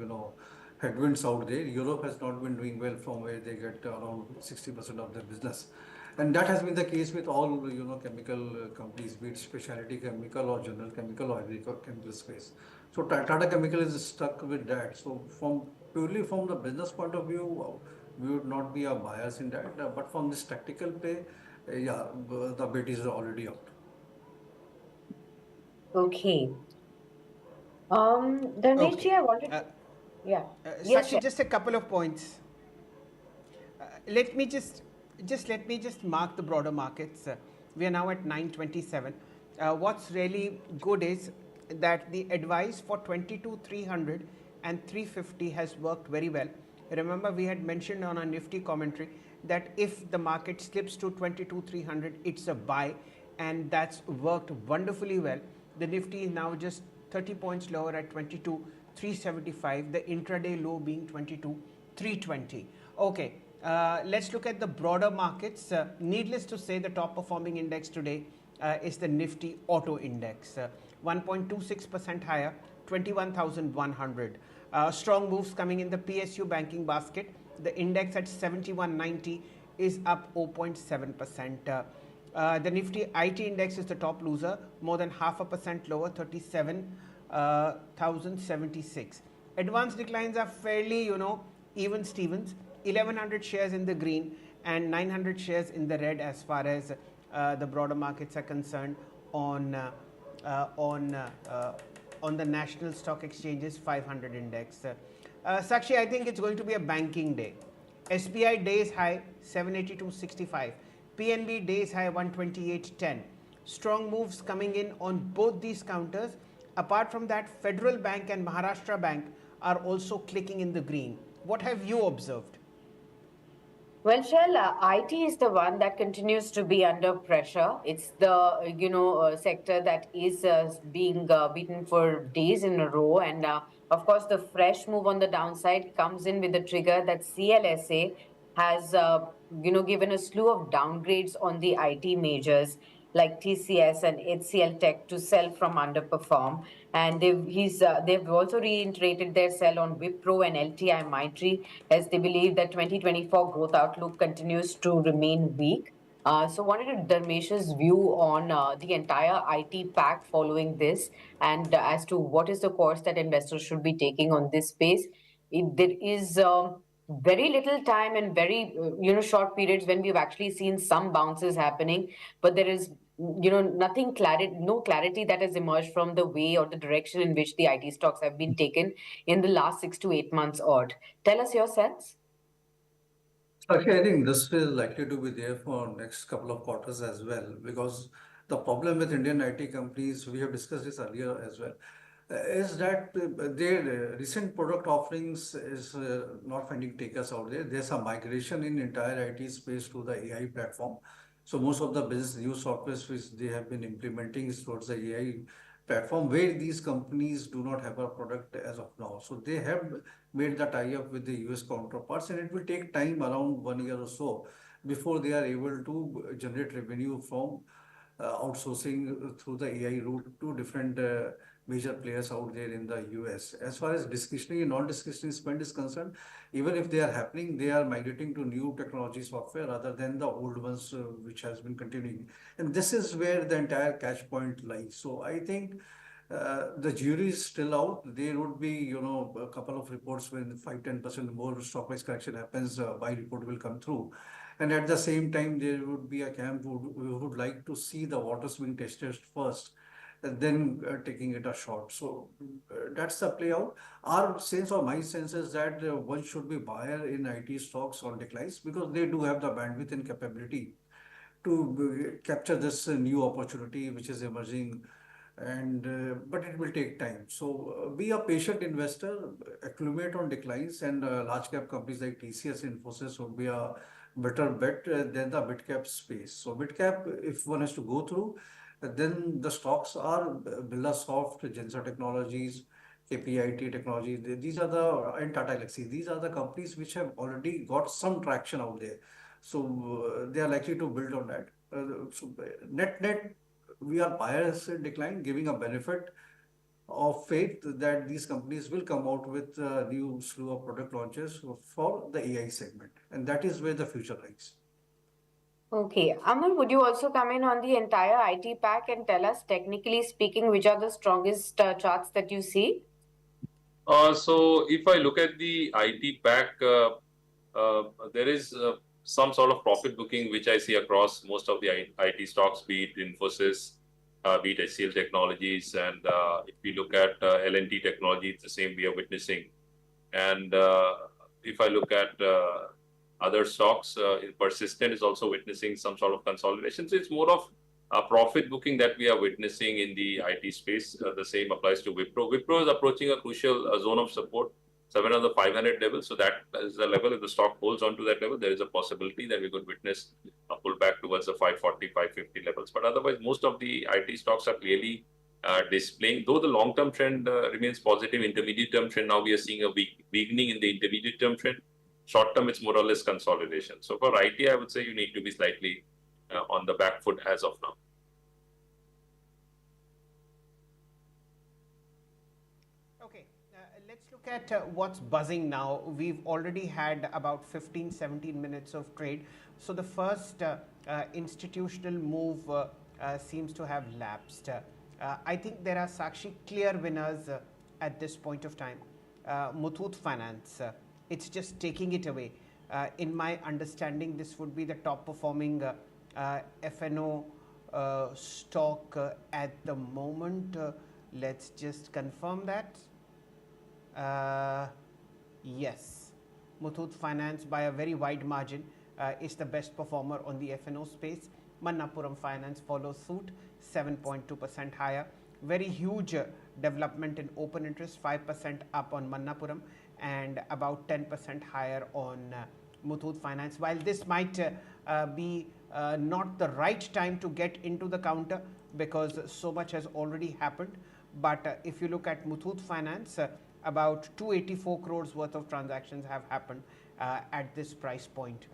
headwinds out there. Europe has not been doing well from where they get around 60% of their business. And that has been the case with all chemical companies, be it specialty chemical or general chemical or chemical space. So Tata Chemical is stuck with that. So from purely from the business point of view, we would not be a bias in that. But from this tactical play, yeah, the bet is already out. Okay. Okay. Dharmeshji, I wanted. Yeah. Yes, Sakshi, Shel. just a couple of points. Let me let me just mark the broader markets. We are now at 927. What's really good is that the advice for 22,300 and 350 has worked very well. Remember, we had mentioned on our Nifty commentary that if the market slips to 22,300, it's a buy, and that's worked wonderfully well. The Nifty is now just 30 points lower at 22,375, the intraday low being 22,320. Okay, let's look at the broader markets. Needless to say, the top performing index today is the Nifty Auto Index, 1.26% higher, 21,100. Strong moves coming in the PSU banking basket. The index at 7190 is up 0.7%. The Nifty IT index is the top loser, more than 0.5% lower, 37,076. Advanced declines are fairly, even Stevens. 1100 shares in the green and 900 shares in the red as far as the broader markets are concerned on the national stock exchanges 500 index. Sakshi, I think it's going to be a banking day. SBI days high 782.65, PNB days high 128.10. Strong moves coming in on both these counters. Apart from that, Federal Bank and Maharashtra Bank are also clicking in the green. What have you observed? Well, Shell, IT is the one that continues to be under pressure. It's the sector that is being beaten for days in a row, and of course, the fresh move on the downside comes in with the trigger that CLSA has given a slew of downgrades on the IT majors like TCS and HCL Tech to sell from underperform, and they've also reiterated their sell on Wipro and LTI Mindtree as they believe that 2024 growth outlook continues to remain weak. So, wanted Dharmesh's view on the entire IT pack following this, and as to what is the course that investors should be taking on this space. There is very little time and very short periods when we've actually seen some bounces happening, but there is nothing clarity, no clarity that has emerged from the way or the direction in which the IT stocks have been taken in the last 6 to 8 months odd. Tell us your sense. Actually, I think this is likely to be there for next couple of quarters as well, because the problem with Indian IT companies, we have discussed this earlier as well, is that their recent product offerings is not finding takers out there. There's a migration in entire IT space to the AI platform. So most of the business new softwares which they have been implementing is towards the AI platform where these companies do not have a product as of now. So they have made the tie-up with the US counterparts, and it will take time, around 1 year or so, before they are able to generate revenue from outsourcing through the AI route to different major players out there in the US. As far as discretionary and non-discretionary spend is concerned, even if they are happening, they are migrating to new technology software rather than the old ones which has been continuing. And this is where the entire catch point lies. So I think the jury is still out. There would be, a couple of reports when 5-10% more stock price correction happens, buy report will come through. And at the same time, there would be a camp who would like to see the waters being tested first. then taking it a short. So that's the play out. Our sense or my sense is that one should be buyer in IT stocks on declines because they do have the bandwidth and capability to capture this new opportunity which is emerging, and but it will take time. So be a patient investor, accumulate on declines, and large cap companies like TCS, Infosys would be a better bet than the mid cap space. So mid cap, if one has to go through, then the stocks are Birlasoft, Genser Technologies, KPIT Technology. These are the, and Tata Elxsi. These are the companies which have already got some traction out there. So they are likely to build on that. So net, we are buyers in decline, giving a benefit of faith that these companies will come out with a new slew of product launches for the AI segment. And that is where the future lies. Okay, Amar, would you also come in on the entire IT pack and tell us, technically speaking, which are the strongest charts that you see? So if I look at the IT pack, there is some sort of profit booking which I see across most of the IT stocks, be it Infosys, be it HCL Technologies, and if we look at L&T Technology, it's the same we are witnessing. And if I look at other stocks, Persistent is also witnessing some sort of consolidation. So it's more of a profit booking that we are witnessing in the IT space. The same applies to Wipro. Wipro is approaching a crucial zone of support, 7,500 level. So that is the level. If the stock holds on to that level, there is a possibility that we could witness a pullback towards the 540, 550 levels. But otherwise, most of the IT stocks are clearly displaying, though the long-term trend remains positive, intermediate-term trend, now we are seeing a weakening in the intermediate-term trend. Short-term, it's more or less consolidation. So for IT, I would say you need to be slightly on the back foot as of now. Okay, let's look at what's buzzing now. We've already had about 15-17 minutes of trade. So the first institutional move seems to have lapsed. I think there are, Sakshi, clear winners at this point of time. Muthoot Finance, it's just taking it away. In my understanding, this would be the top performing FNO stock at the moment. Let's just confirm that. Yes, Muthoot Finance by a very wide margin is the best performer on the FNO space. Manappuram Finance follows suit, 7.2% higher. Very huge development in open interest, 5% up on Manappuram and about 10% higher on Muthoot Finance. While this might be not the right time to get into the counter because so much has already happened, but if you look at Muthoot Finance, about 284 crores worth of transactions have happened at this price point.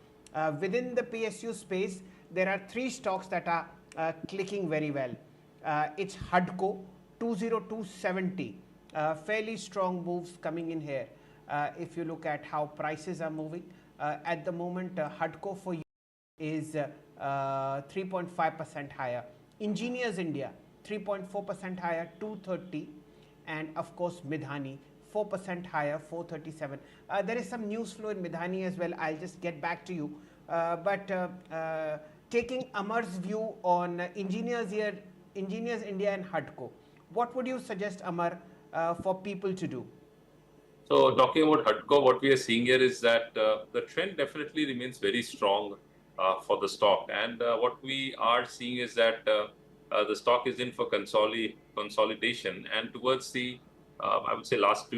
Within the PSU space, there are three stocks that are clicking very well. It's HUDCO, 20270, fairly strong moves coming in here. If you look at how prices are moving, at the moment, HUDCO for you is 3.5% higher. Engineers India, 3.4% higher, 230, and of course Midhani, 4% higher, 437. There is some news flow in Midhani as well. I'll just get back to you. But taking Amar's view on Engineers India and HUDCO, what would you suggest, Amar, for people to do? So talking about HUDCO, what we are seeing here is that the trend definitely remains very strong for the stock. And what we are seeing is that the stock is in for consolidation. And towards the, I would say last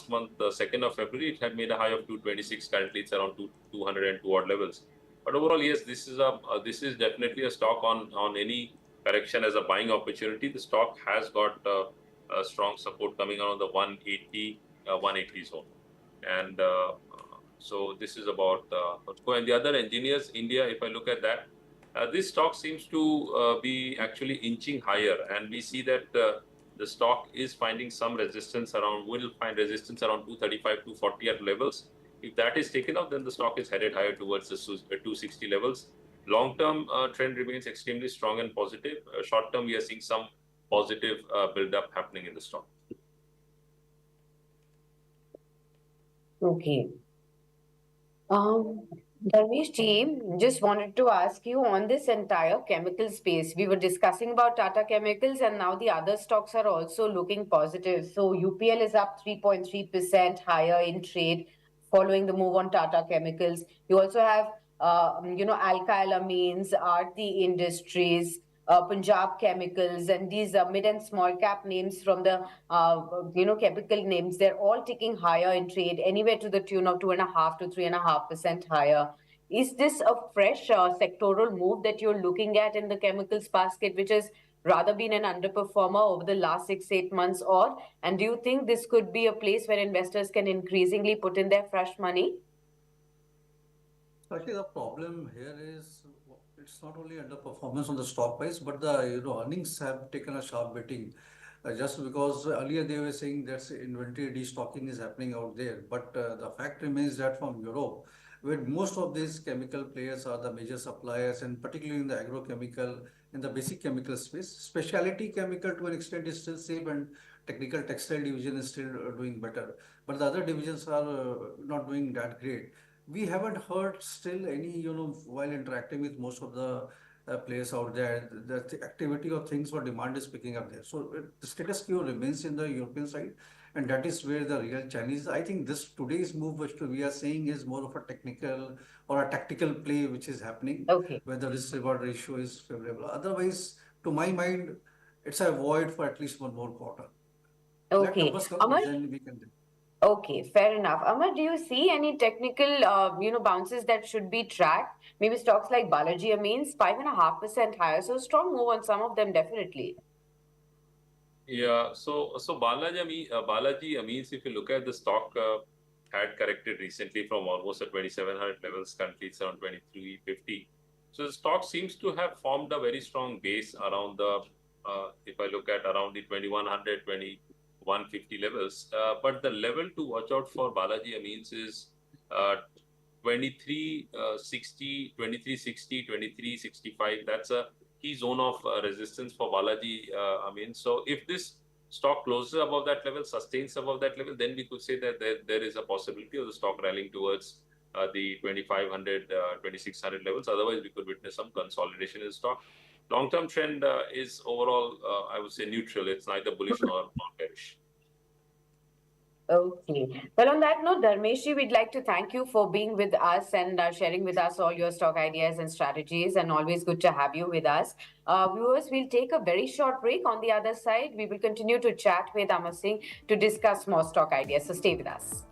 month, the 2nd of February, it had made a high of 226. Currently, it's around 202 odd levels. But overall, yes, this is definitely a stock on any correction as a buying opportunity. The stock has got a strong support coming on the 180 zone, and so this is about HUDCO. And the other Engineers India, if I look at that, this stock seems to be actually inching higher, and we see that the stock is finding some resistance around, will find resistance around 235, 240 at levels. If that is taken out, then the stock is headed higher towards the 260 levels. Long-term trend remains extremely strong and positive. Short-term, we are seeing some positive build-up happening in the stock. Okay. Dharmesh ji, just wanted to ask you on this entire chemical space. We were discussing about Tata Chemicals, and now the other stocks are also looking positive. So UPL is up 3.3% higher in trade following the move on Tata Chemicals. You also have, Alkyl Amines, Aarti Industries, Punjab Chemicals, and these mid and small cap names from the, chemical names. They're all ticking higher in trade, anywhere to the tune of 2.5 to 3.5% higher. Is this a fresh sectoral move that you're looking at in the chemicals basket, which has rather been an underperformer over the last 6, 8 months, or? And do you think this could be a place where investors can increasingly put in their fresh money? So actually, the problem here is it's not only underperformance on the stock price, but the earnings have taken a sharp beating. Just because earlier they were saying that inventory destocking is happening out there, but the fact remains that from Europe, where most of these chemical players are the major suppliers, and particularly in the agrochemical, in the basic chemical space, specialty chemical to an extent is still safe, and technical textile division is still doing better, but the other divisions are not doing that great. We haven't heard still any, while interacting with most of the players out there, the activity or things or demand is picking up there. So the status quo remains in the European side, and that is where the real challenge is. I think this today's move, which we are seeing, is more of a technical or a tactical play which is happening, Okay. where the risk reward ratio is favorable. Otherwise, to my mind, it's a void for at least one more quarter. Let Okay. numbers come, Amar? then we can. Okay, fair enough. Amar, do you see any technical, bounces that should be tracked? Maybe stocks like Balaji Amines, 5.5% higher. So strong move on some of them, definitely. Yeah, so Balaji Amines, if you look at the stock, had corrected recently from almost at 2,700 levels. Currently, it's around 2,350. So the stock seems to have formed a very strong base around the, if I look at around the 2,100, 2,150 levels. But the level to watch out for Balaji Amines is 2360, 2360, 2365. That's a key zone of resistance for Balaji Amines. So if this stock closes above that level, sustains above that level, then we could say that there is a possibility of the stock rallying towards the 2,500, 2,600 levels. Otherwise, we could witness some consolidation in the stock. Long-term trend is overall, I would say, neutral. It's neither bullish nor bearish. Okay. Well, on that note, Dharmeshi, we'd like to thank you for being with us and sharing with us all your stock ideas and strategies, and always good to have you with us. Viewers, we'll take a very short break. On the other side, we will continue to chat with Amar Singh to discuss more stock ideas. So stay with us.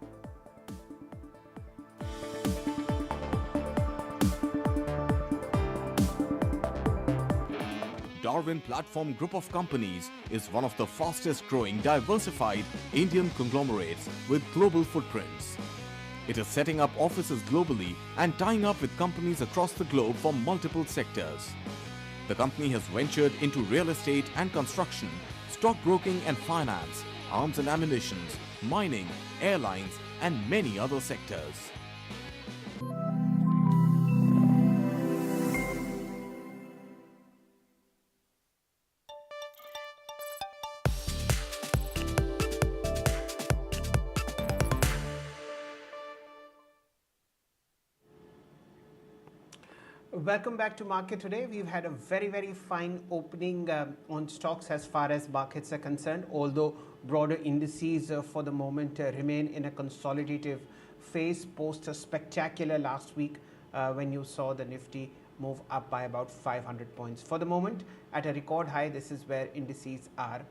Darwin Platform Group of Companies is one of the fastest growing diversified Indian conglomerates with global footprints. It is setting up offices globally and tying up with companies across the globe for multiple sectors. The company has ventured into real estate and construction, stockbroking and finance, arms and ammunition, mining, airlines, and many other sectors. Welcome back to Market Today. We've had a very fine opening on stocks as far as markets are concerned, although broader indices for the moment remain in a consolidative phase post a spectacular last week when you saw the Nifty move up by about 500 points. For the moment, at a record high, this is where indices are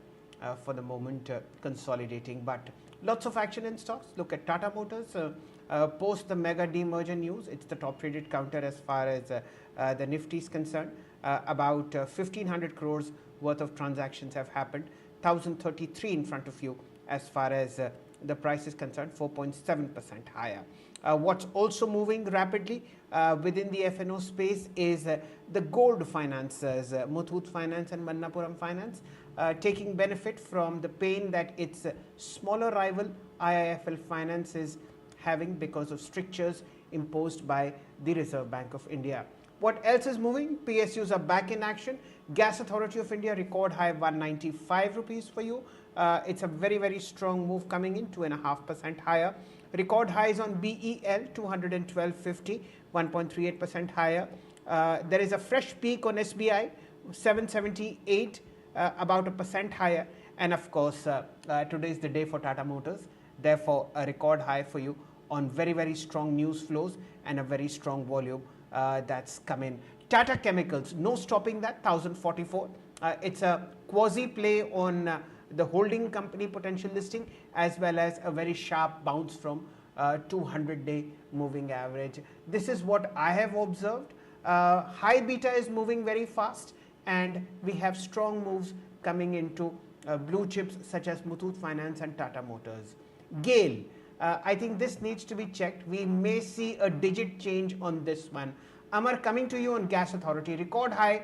for the moment consolidating, but lots of action in stocks. Look at Tata Motors. Post the mega demerger news, it's the top traded counter as far as the Nifty is concerned. About 1,500 crores worth of transactions have happened, 1,033 in front of you as far as the price is concerned, 4.7% higher. What's also moving rapidly within the F&O space is the gold finances, Muthoot Finance and Manappuram Finance, taking benefit from the pain that its smaller rival IIFL Finance is having because of strictures imposed by the Reserve Bank of India. What else is moving? PSUs are back in action. Gas Authority of India record high 195 rupees for you. It's a very strong move coming in, 2.5% higher. Record highs on BEL 212.50, 1.38% higher. There is a fresh peak on SBI, 778, about a percent higher. And of course, today is the day for Tata Motors, therefore a record high for you on very, very strong news flows and a very strong volume that's come in. Tata Chemicals, no stopping that, 1044. It's a quasi play on the holding company potential listing, as well as a very sharp bounce from 200-day moving average. This is what I have observed. High beta is moving very fast, and we have strong moves coming into blue chips such as Muthoot Finance and Tata Motors. GAIL, I think this needs to be checked. We may see a digit change on this one. Amar, coming to you on Gas Authority, record high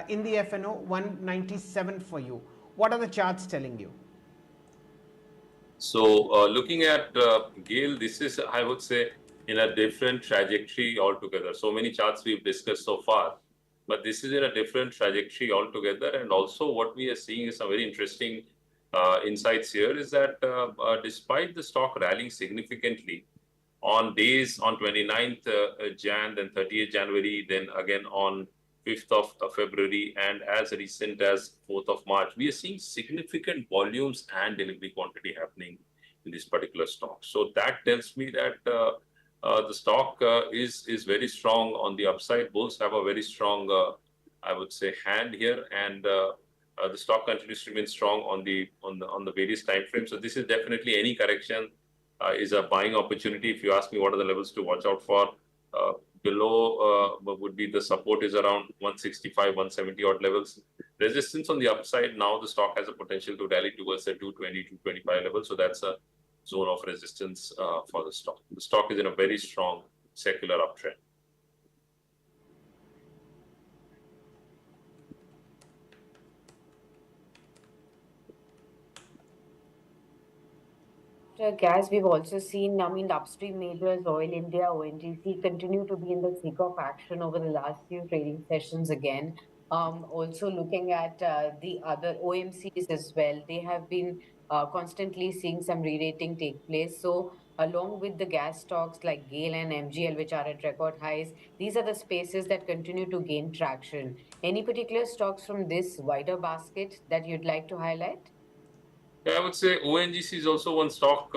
in the FNO, 197 for you. What are the charts telling you? So looking at GAIL, this is, I would say, in a different trajectory altogether. So many charts we've discussed so far, but this is in a different trajectory altogether. And also what we are seeing is some very interesting insights here is that despite the stock rallying significantly on days on 29th Jan, then 30th January, then again on 5th of February, and as recent as 4th of March, we are seeing significant volumes and delivery quantity happening in this particular stock. So that tells me that the stock is very strong on the upside. Bulls have a very strong, I would say, hand here, and the stock continues to remain strong on the various time frames. So this is definitely, any correction is a buying opportunity. If you ask me what are the levels to watch out for, below would be the support is around 165, 170 odd levels. Resistance on the upside, now the stock has a potential to rally towards the 220, 225 level. So that's a zone of resistance for the stock. The stock is in a very strong secular uptrend. Gas, we've also seen, I mean, the upstream majors, Oil India, ONGC, continue to be in the thick of action over the last few trading sessions again. Also looking at the other OMCs as well, they have been constantly seeing some re-rating take place. So along with the gas stocks like GAIL and MGL, which are at record highs, these are the spaces that continue to gain traction. Any particular stocks from this wider basket that you'd like to highlight? Yeah, I would say ONGC is also one stock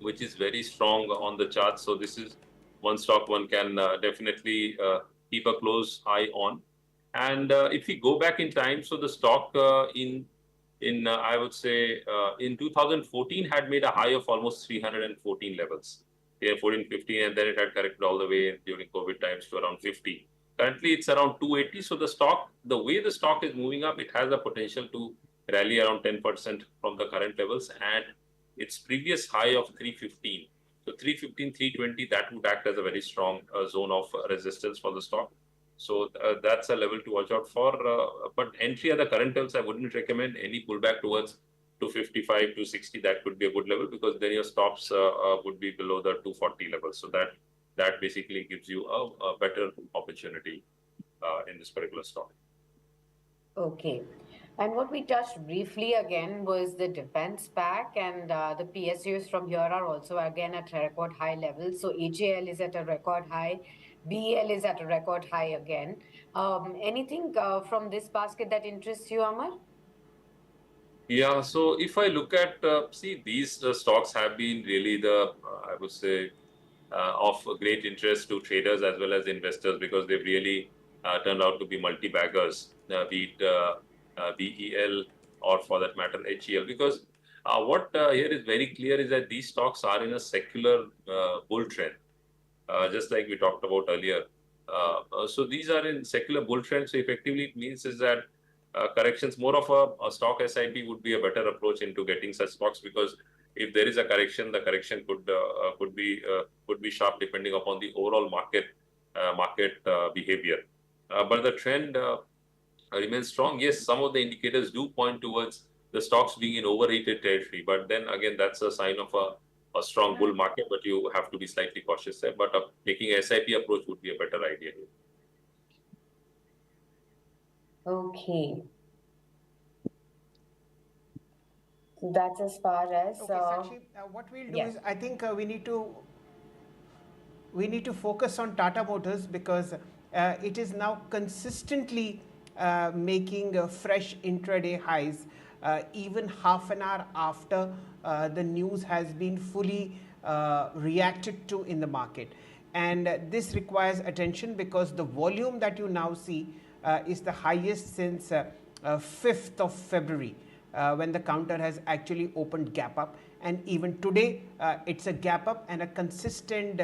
which is very strong on the chart. So this is one stock one can definitely keep a close eye on. And if we go back in time, so the stock I would say in 2014 had made a high of almost 314 levels. Yeah, 14, 15, and then it had corrected all the way during COVID times to around 50. Currently, it's around 280. So the stock, the way the stock is moving up, it has a potential to rally around 10% from the current levels and its previous high of 315. So 315, 320, that would act as a very strong zone of resistance for the stock. So that's a level to watch out for. But entry at the current levels, I wouldn't recommend. Any pullback towards 255, 260, that could be a good level, because then your stops would be below the 240 level. So that basically gives you a better opportunity in this particular stock. Okay. And what we touched briefly again was the defense pack, and the PSUs from here are also again at record high levels. So HAL is at a record high, BEL is at a record high again. Anything from this basket that interests you, Amar? Yeah, so if I look at, see, these stocks have been really the, I would say, of great interest to traders as well as investors, because they've really turned out to be multi-baggers, be it BEL or for that matter HEL. Because what here is very clear is that these stocks are in a secular bull trend, just like we talked about earlier. So these are in secular bull trend. So effectively it means is that corrections, more of a stock SIP would be a better approach into getting such stocks, because if there is a correction, the correction could be sharp depending upon the overall market behavior. But the trend remains strong. Yes, some of the indicators do point towards the stocks being in overheated territory, but then again, that's a sign of a strong bull market. But you have to be slightly cautious there. But taking a SIP approach would be a better idea here. Okay. So that's as far as. Okay, Sakshi, what we'll do is, I think we need to. we need to focus on Tata Motors because it is now consistently making fresh intraday highs even half an hour after the news has been fully reacted to in the market. And this requires attention because the volume that you now see is the highest since 5th of February when the counter has actually opened gap up, and even today it's a gap up and a consistent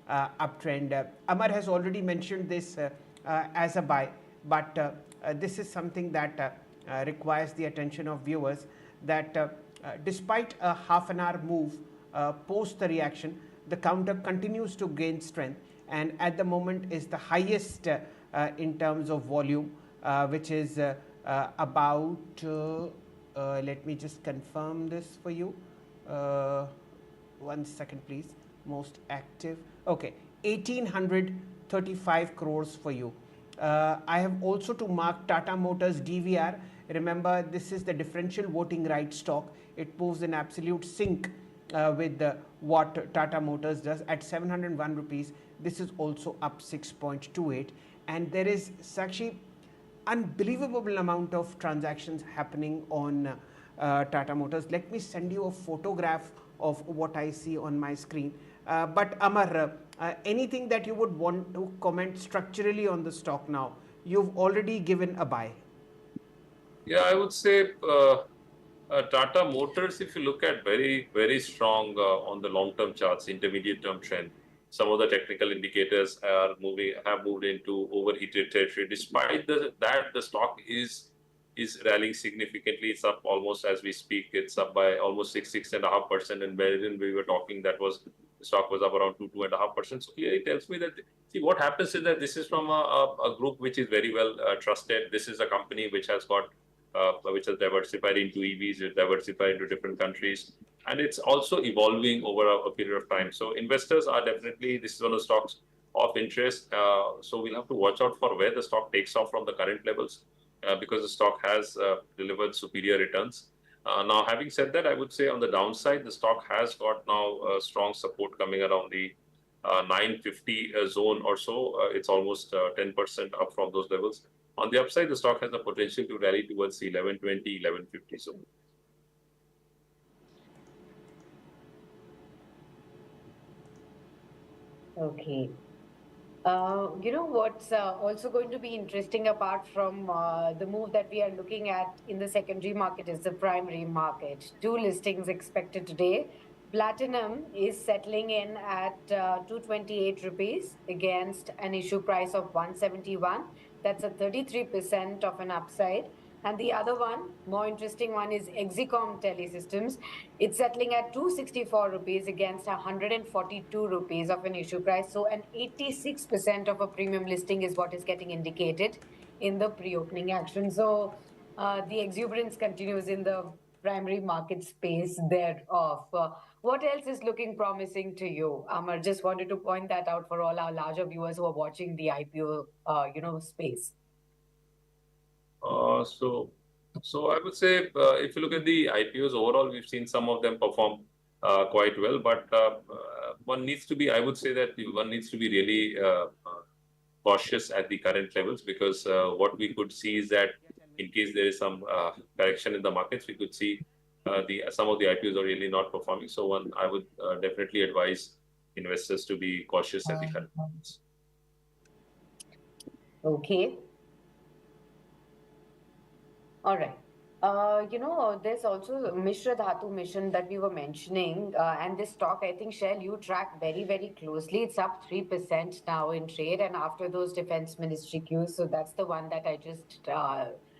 uptrend. Amar has already mentioned this as a buy, but this is something that requires the attention of viewers, that despite a half an hour move post the reaction, the counter continues to gain strength and at the moment is the highest in terms of volume, which is about let me just confirm this for you. 1 second please. Most active, okay, 1835 crores for you. I have also to mark Tata Motors DVR. Remember, this is the differential voting right stock. It moves in absolute sync with what Tata Motors does at 701 rupees. This is also up 6.28, and there is, Sakshi, unbelievable amount of transactions happening on Tata Motors. Let me send you a photograph of what I see on my screen. But Amar, anything that you would want to comment structurally on the stock now? You've already given a buy. Yeah, I would say Tata Motors, if you look at very strong on the long-term charts, intermediate-term trend, some of the technical indicators have moved into overheated territory. Despite that, the stock is rallying significantly. It's up almost as we speak. It's up by almost 6.5%. And wherein we were talking, the stock was up around 2.5%. So here it tells me that, see, what happens is that this is from a group which is very well trusted. This is a company which has diversified into EVs, it's diversified into different countries, and it's also evolving over a period of time. So investors are definitely, this is one of the stocks of interest. So we'll have to watch out for where the stock takes off from the current levels, because the stock has delivered superior returns. Now, having said that, I would say on the downside, the stock has got now strong support coming around the 950 zone or so. It's almost 10% up from those levels. On the upside, the stock has the potential to rally towards the 1120, 1150 zone. Okay. You know what's also going to be interesting apart from the move that we are looking at in the secondary market is the primary market. Two listings expected today. Platinum is settling in at 228 rupees against an issue price of 171. That's a 33% of an upside. And the other one, more interesting one, is Exicom Telesystems. It's settling at 264 rupees against 142 rupees of an issue price. So an 86% of a premium listing is what is getting indicated in the pre-opening action. So the exuberance continues in the primary market space thereof. What else is looking promising to you? Amar, just wanted to point that out for all our larger viewers who are watching the IPO, space. So I would say if you look at the IPOs overall, we've seen some of them perform quite well, but one needs to be, I would say that one needs to be really cautious at the current levels, because what we could see is that in case there is some correction in the markets, we could see some of the IPOs are really not performing. So I would definitely advise investors to be cautious at the current levels. Okay. All right. There's also Mishra Dhatu mission that we were mentioning, and this stock, I think, Shail, you track very, very closely. It's up 3% now in trade, and after those defense ministry cues. So that's the one that I just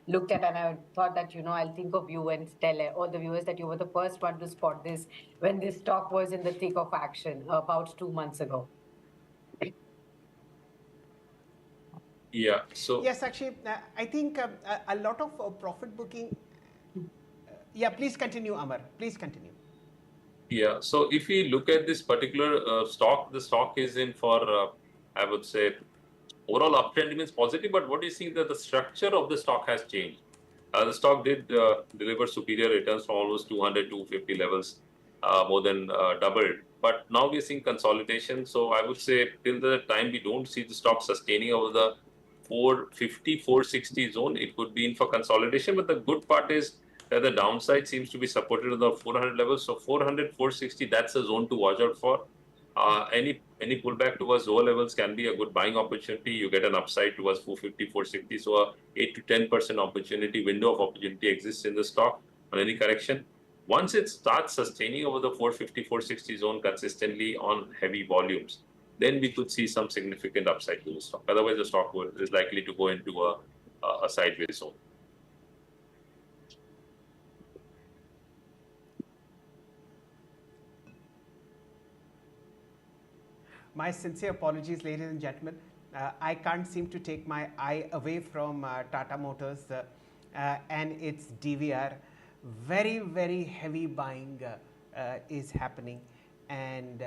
looked at, and I thought that, I'll think of you and tell all the viewers that you were the first one to spot this when this stock was in the thick of action about 2 months ago. Yeah. So yes, actually, I think a lot of profit booking. Yeah, please continue, Amar. Please continue. Yeah. So if we look at this particular stock, the stock is in for, I would say, overall uptrend remains positive. But what you see that the structure of the stock has changed. The stock did deliver superior returns from almost 200, 250 levels more than doubled. But now we're seeing consolidation. So I would say till the time we don't see the stock sustaining over the 450, 460 zone, it could be in for consolidation. But the good part is that the downside seems to be supported at the 400 levels. So 400, 460, that's a zone to watch out for. Any pullback towards lower levels can be a good buying opportunity. You get an upside towards 450, 460. So a 8 to 10% opportunity, window of opportunity exists in the stock on any correction. Once it starts sustaining over the 450, 460 zone consistently on heavy volumes, then we could see some significant upside to the stock. Otherwise, the stock is likely to go into a sideways zone. My sincere apologies, ladies and gentlemen. I can't seem to take my eye away from Tata Motors and its DVR. Very, very heavy buying is happening, and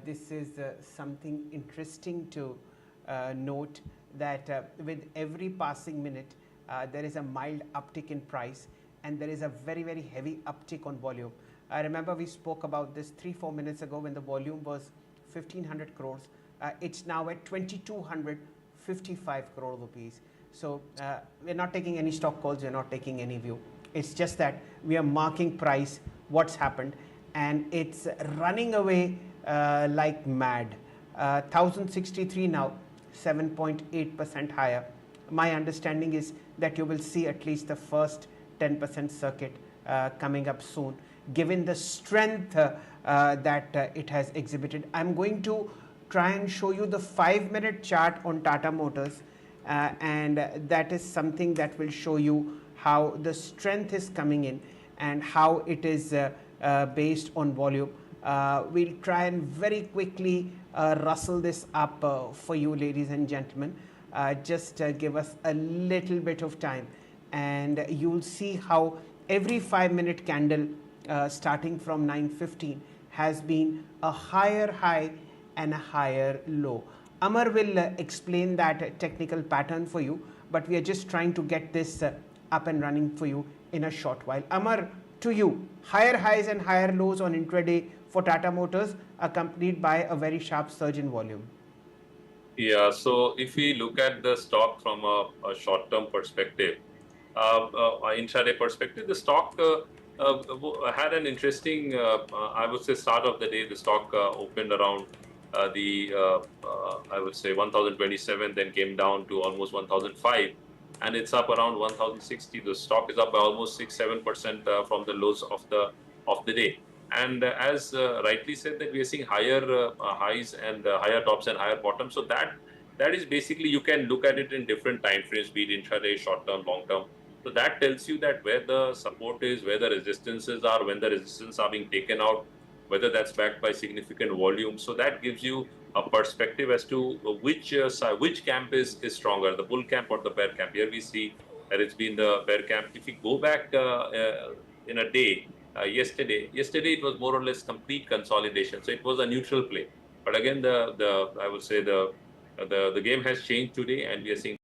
this is something interesting to note that with every passing minute, there is a mild uptick in price, and there is a very, very heavy uptick on volume. I remember we spoke about this 3-4 minutes ago when the volume was 1500 crores. It's now at 2255 crore rupees. So we're not taking any stock calls, we're not taking any view. It's just that we are marking price, what's happened, and it's running away like mad. 1063 now, 7.8% higher. My understanding is that you will see at least the first 10% circuit coming up soon, given the strength that it has exhibited. I'm going to try and show you the 5-minute chart on Tata Motors, and that is something that will show you how the strength is coming in and how it is based on volume. We'll try and very quickly rustle this up for you, ladies and gentlemen. Just give us a little bit of time, and you'll see how every 5-minute candle starting from 9:15 has been a higher high and a higher low. Amar will explain that technical pattern for you, but we are just trying to get this up and running for you in a short while. Amar, to you, higher highs and higher lows on intraday for Tata Motors, accompanied by a very sharp surge in volume. Yeah, so if we look at the stock from a short-term perspective, intraday perspective, the stock had an interesting, I would say, start of the day. The stock opened around I would say 1027, then came down to almost 1005, and it's up around 1060. The stock is up by almost 6-7% from the lows of the day. And as rightly said, that we are seeing higher highs and higher tops and higher bottoms. So that is basically, you can look at it in different time frames, be it intraday, short term, long term. So that tells you that where the support is, where the resistances are, when the resistance are being taken out, whether that's backed by significant volume. So that gives you a perspective as to which camp is stronger, the bull camp or the bear camp. Here we see that it's been the bear camp. If you go back in a day, yesterday it was more or less complete consolidation. So it was a neutral play. But again, I would say the game has changed today, and we are seeing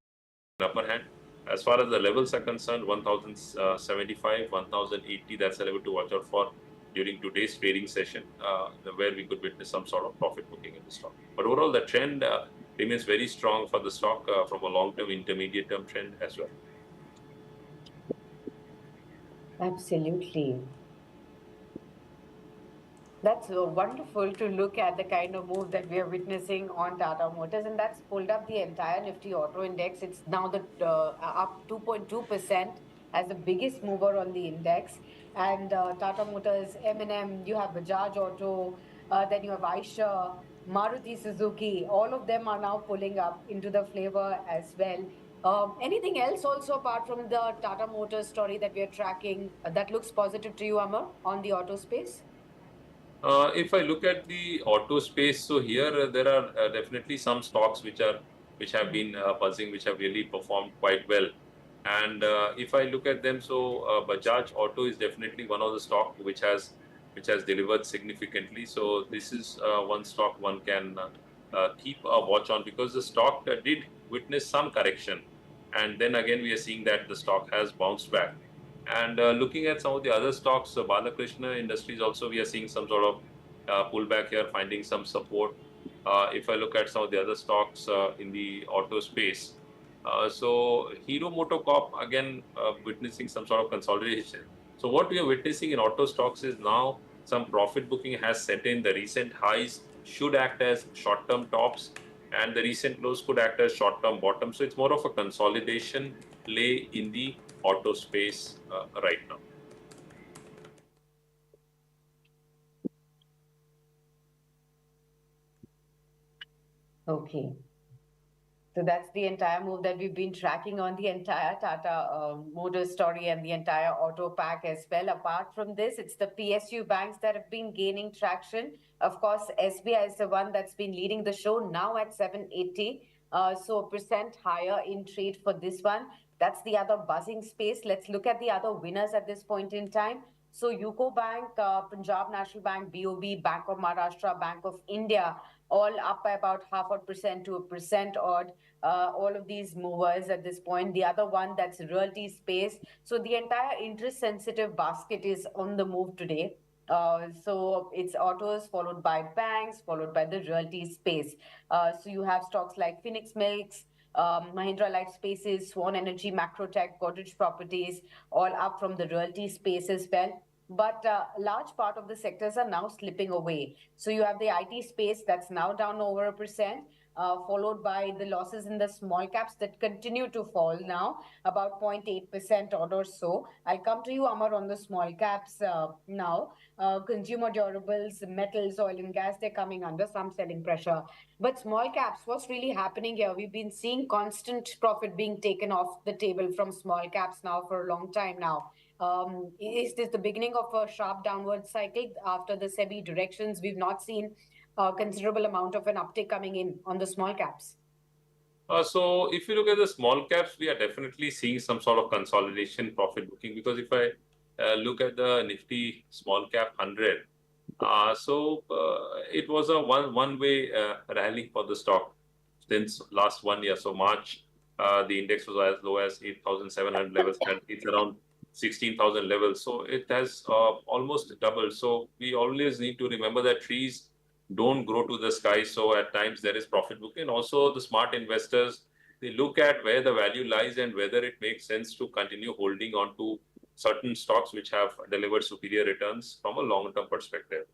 an upper hand. As far as the levels are concerned, 1075, 1080, that's a level to watch out for during today's trading session, where we could witness some sort of profit booking in the stock. But overall, the trend remains very strong for the stock from a long-term, intermediate-term trend as well. Absolutely. That's wonderful to look at the kind of move that we are witnessing on Tata Motors, and that's pulled up the entire Nifty Auto Index. It's now up 2.2% as the biggest mover on the index. And Tata Motors, M&M, you have Bajaj Auto, then you have Eicher, Maruti Suzuki. All of them are now pulling up into the flavor as well. Anything else also apart from the Tata Motors story that we are tracking that looks positive to you, Amar, on the auto space? If I look at the auto space, so here there are definitely some stocks which have been buzzing, which have really performed quite well. And if I look at them, so Bajaj Auto is definitely one of the stock which has delivered significantly. So this is one stock one can keep a watch on, because the stock did witness some correction, and then again we are seeing that the stock has bounced back. And looking at some of the other stocks, Balakrishna Industries also, we are seeing some sort of pullback here, finding some support. If I look at some of the other stocks in the auto space, so Hero MotoCorp again witnessing some sort of consolidation. So what we are witnessing in auto stocks is now some profit booking has set in. The recent highs should act as short-term tops, and the recent lows could act as short-term bottoms. So it's more of a consolidation play in the auto space right now. Okay. So that's the entire move that we've been tracking on the entire Tata Motors story and the entire auto pack as well. Apart from this, it's the PSU banks that have been gaining traction. Of course, SBI is the one that's been leading the show now at 780. So a percent higher in trade for this one. That's the other buzzing space. Let's look at the other winners at this point in time. So UCO Bank, Punjab National Bank, BOB, Bank of Maharashtra, Bank of India, all up by about half a percent to a percent odd. All of these movers at this point. The other one, that's realty space. So the entire interest sensitive basket is on the move today. So it's autos followed by banks, followed by the realty space. So you have stocks like Phoenix Milks, Mahindra Life Spaces, Swan Energy, Macrotech, Godrej Properties, all up from the realty space as well. But a large part of the sectors are now slipping away. So you have the IT space that's now down over a percent. Followed by the losses in the small caps that continue to fall now, about 0.8% odd or so. I'll come to you, Amar, on the small caps now. Consumer durables, metals, oil and gas, they're coming under some selling pressure. But small caps, what's really happening here? We've been seeing constant profit being taken off the table from small caps now for a long time now. Is this the beginning of a sharp downward cycle after the SEBI directions? We've not seen a considerable amount of an uptick coming in on the small caps. So if you look at the small caps, we are definitely seeing some sort of consolidation profit booking, because if I look at the Nifty small cap 100, it was a one-way rally for the stock since last 1 year. So March, the index was as low as 8,700 levels, and it's around 16,000 levels. So it has almost doubled. So we always need to remember that trees don't grow to the sky. So at times there is profit booking. And also the smart investors, they look at where the value lies and whether it makes sense to continue holding on to certain stocks which have delivered superior returns from a long-term perspective.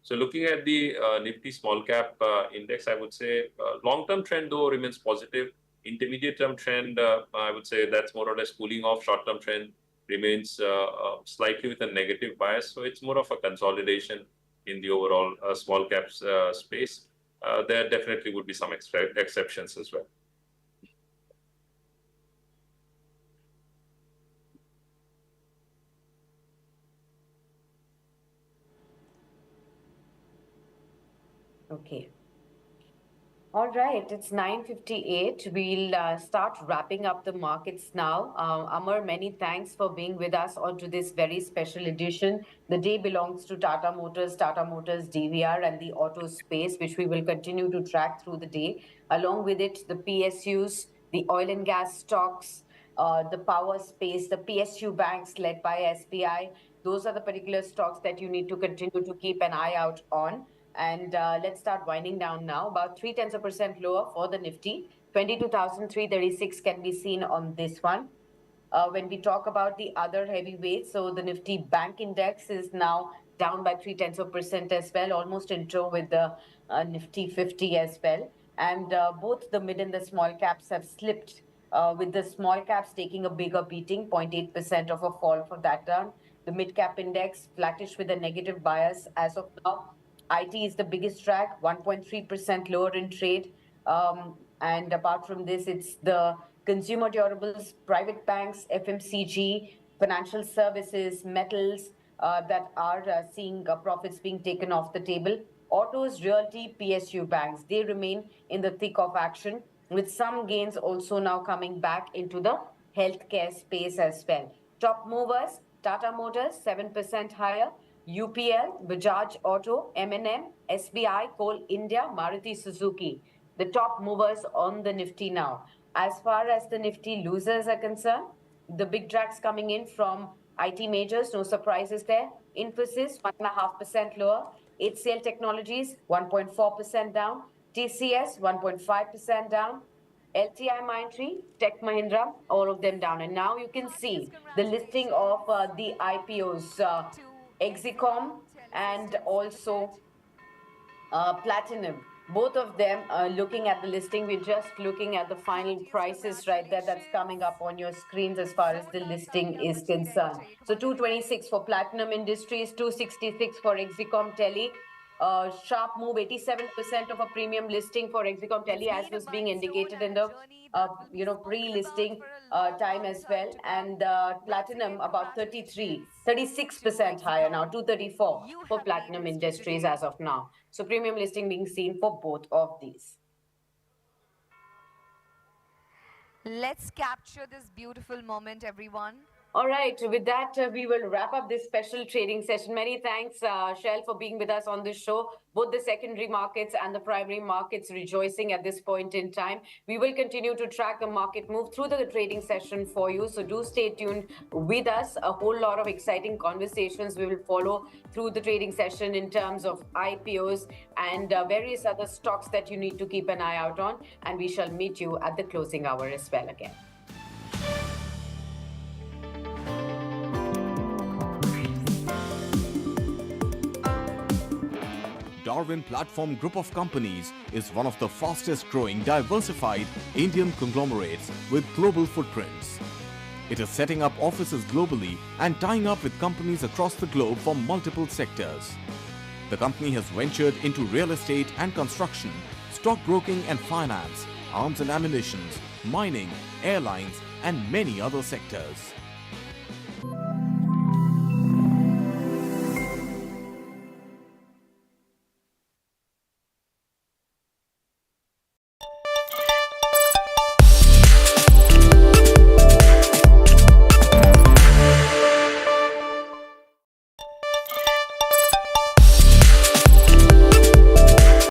So looking at the Nifty small cap index, I would say long-term trend though remains positive. Intermediate term trend, I would say that's more or less cooling off. Short-term trend remains slightly with a negative bias. So it's more of a consolidation in the overall small caps space. There definitely would be some exceptions as well. Okay. All right, it's 9:58. We'll start wrapping up the markets now. Amar, many thanks for being with us onto this very special edition. The day belongs to Tata Motors DVR, and the auto space, which we will continue to track through the day. Along with it, the PSUs, the oil and gas stocks, the power space, the PSU banks led by SBI. Those are the particular stocks that you need to continue to keep an eye out on. And let's start winding down now. About 0.3% lower for the Nifty. 22,336 can be seen on this one. When we talk about the other heavyweights, so the Nifty Bank Index is now down by 0.3% as well, almost in tow with the Nifty 50 as well. And both the mid and the small caps have slipped, with the small caps taking a bigger beating, 0.8% of a fall for that turn. The mid cap index flattish with a negative bias as of now. IT is the biggest drag, 1.3% lower in trade. And apart from this, it's the consumer durables, private banks, FMCG, financial services, metals that are seeing profits being taken off the table. Autos, realty, PSU banks, they remain in the thick of action, with some gains also now coming back into the healthcare space as well. Top movers, Tata Motors, 7% higher. UPL, Bajaj Auto, M&M, SBI, Coal India, Maruti Suzuki, the top movers on the Nifty now. As far as the Nifty losers are concerned, the big drags coming in from IT majors, no surprises there. Infosys, 1.5% lower. HCL Technologies, 1.4% down. TCS, 1.5% down. LTI Mindtree, Tech Mahindra, all of them down. And now you can see the listing of the IPOs, Exicom and also Platinum. Both of them looking at the listing. We're just looking at the final prices right there. That's coming up on your screens as far as the listing is concerned. So 226 for Platinum Industries, 266 for Exicom Tele. Sharp move, 87% of a premium listing for Exicom Tele, as was being indicated in the pre-listing time as well. And Platinum about 36% higher now, 234 for Platinum Industries as of now. So premium listing being seen for both of these. Let's capture this beautiful moment, everyone. All right, with that, we will wrap up this special trading session. Many thanks, Shail, for being with us on this show. Both the secondary markets and the primary markets rejoicing at this point in time. We will continue to track the market move through the trading session for you. So do stay tuned with us. A whole lot of exciting conversations we will follow through the trading session in terms of IPOs and various other stocks that you need to keep an eye out on. And we shall meet you at the closing hour as well again. Darwin Platform Group of Companies is one of the fastest growing diversified Indian conglomerates with global footprints. It is setting up offices globally and tying up with companies across the globe for multiple sectors. The company has ventured into real estate and construction, stockbroking and finance, arms and ammunition, mining, airlines and many other sectors.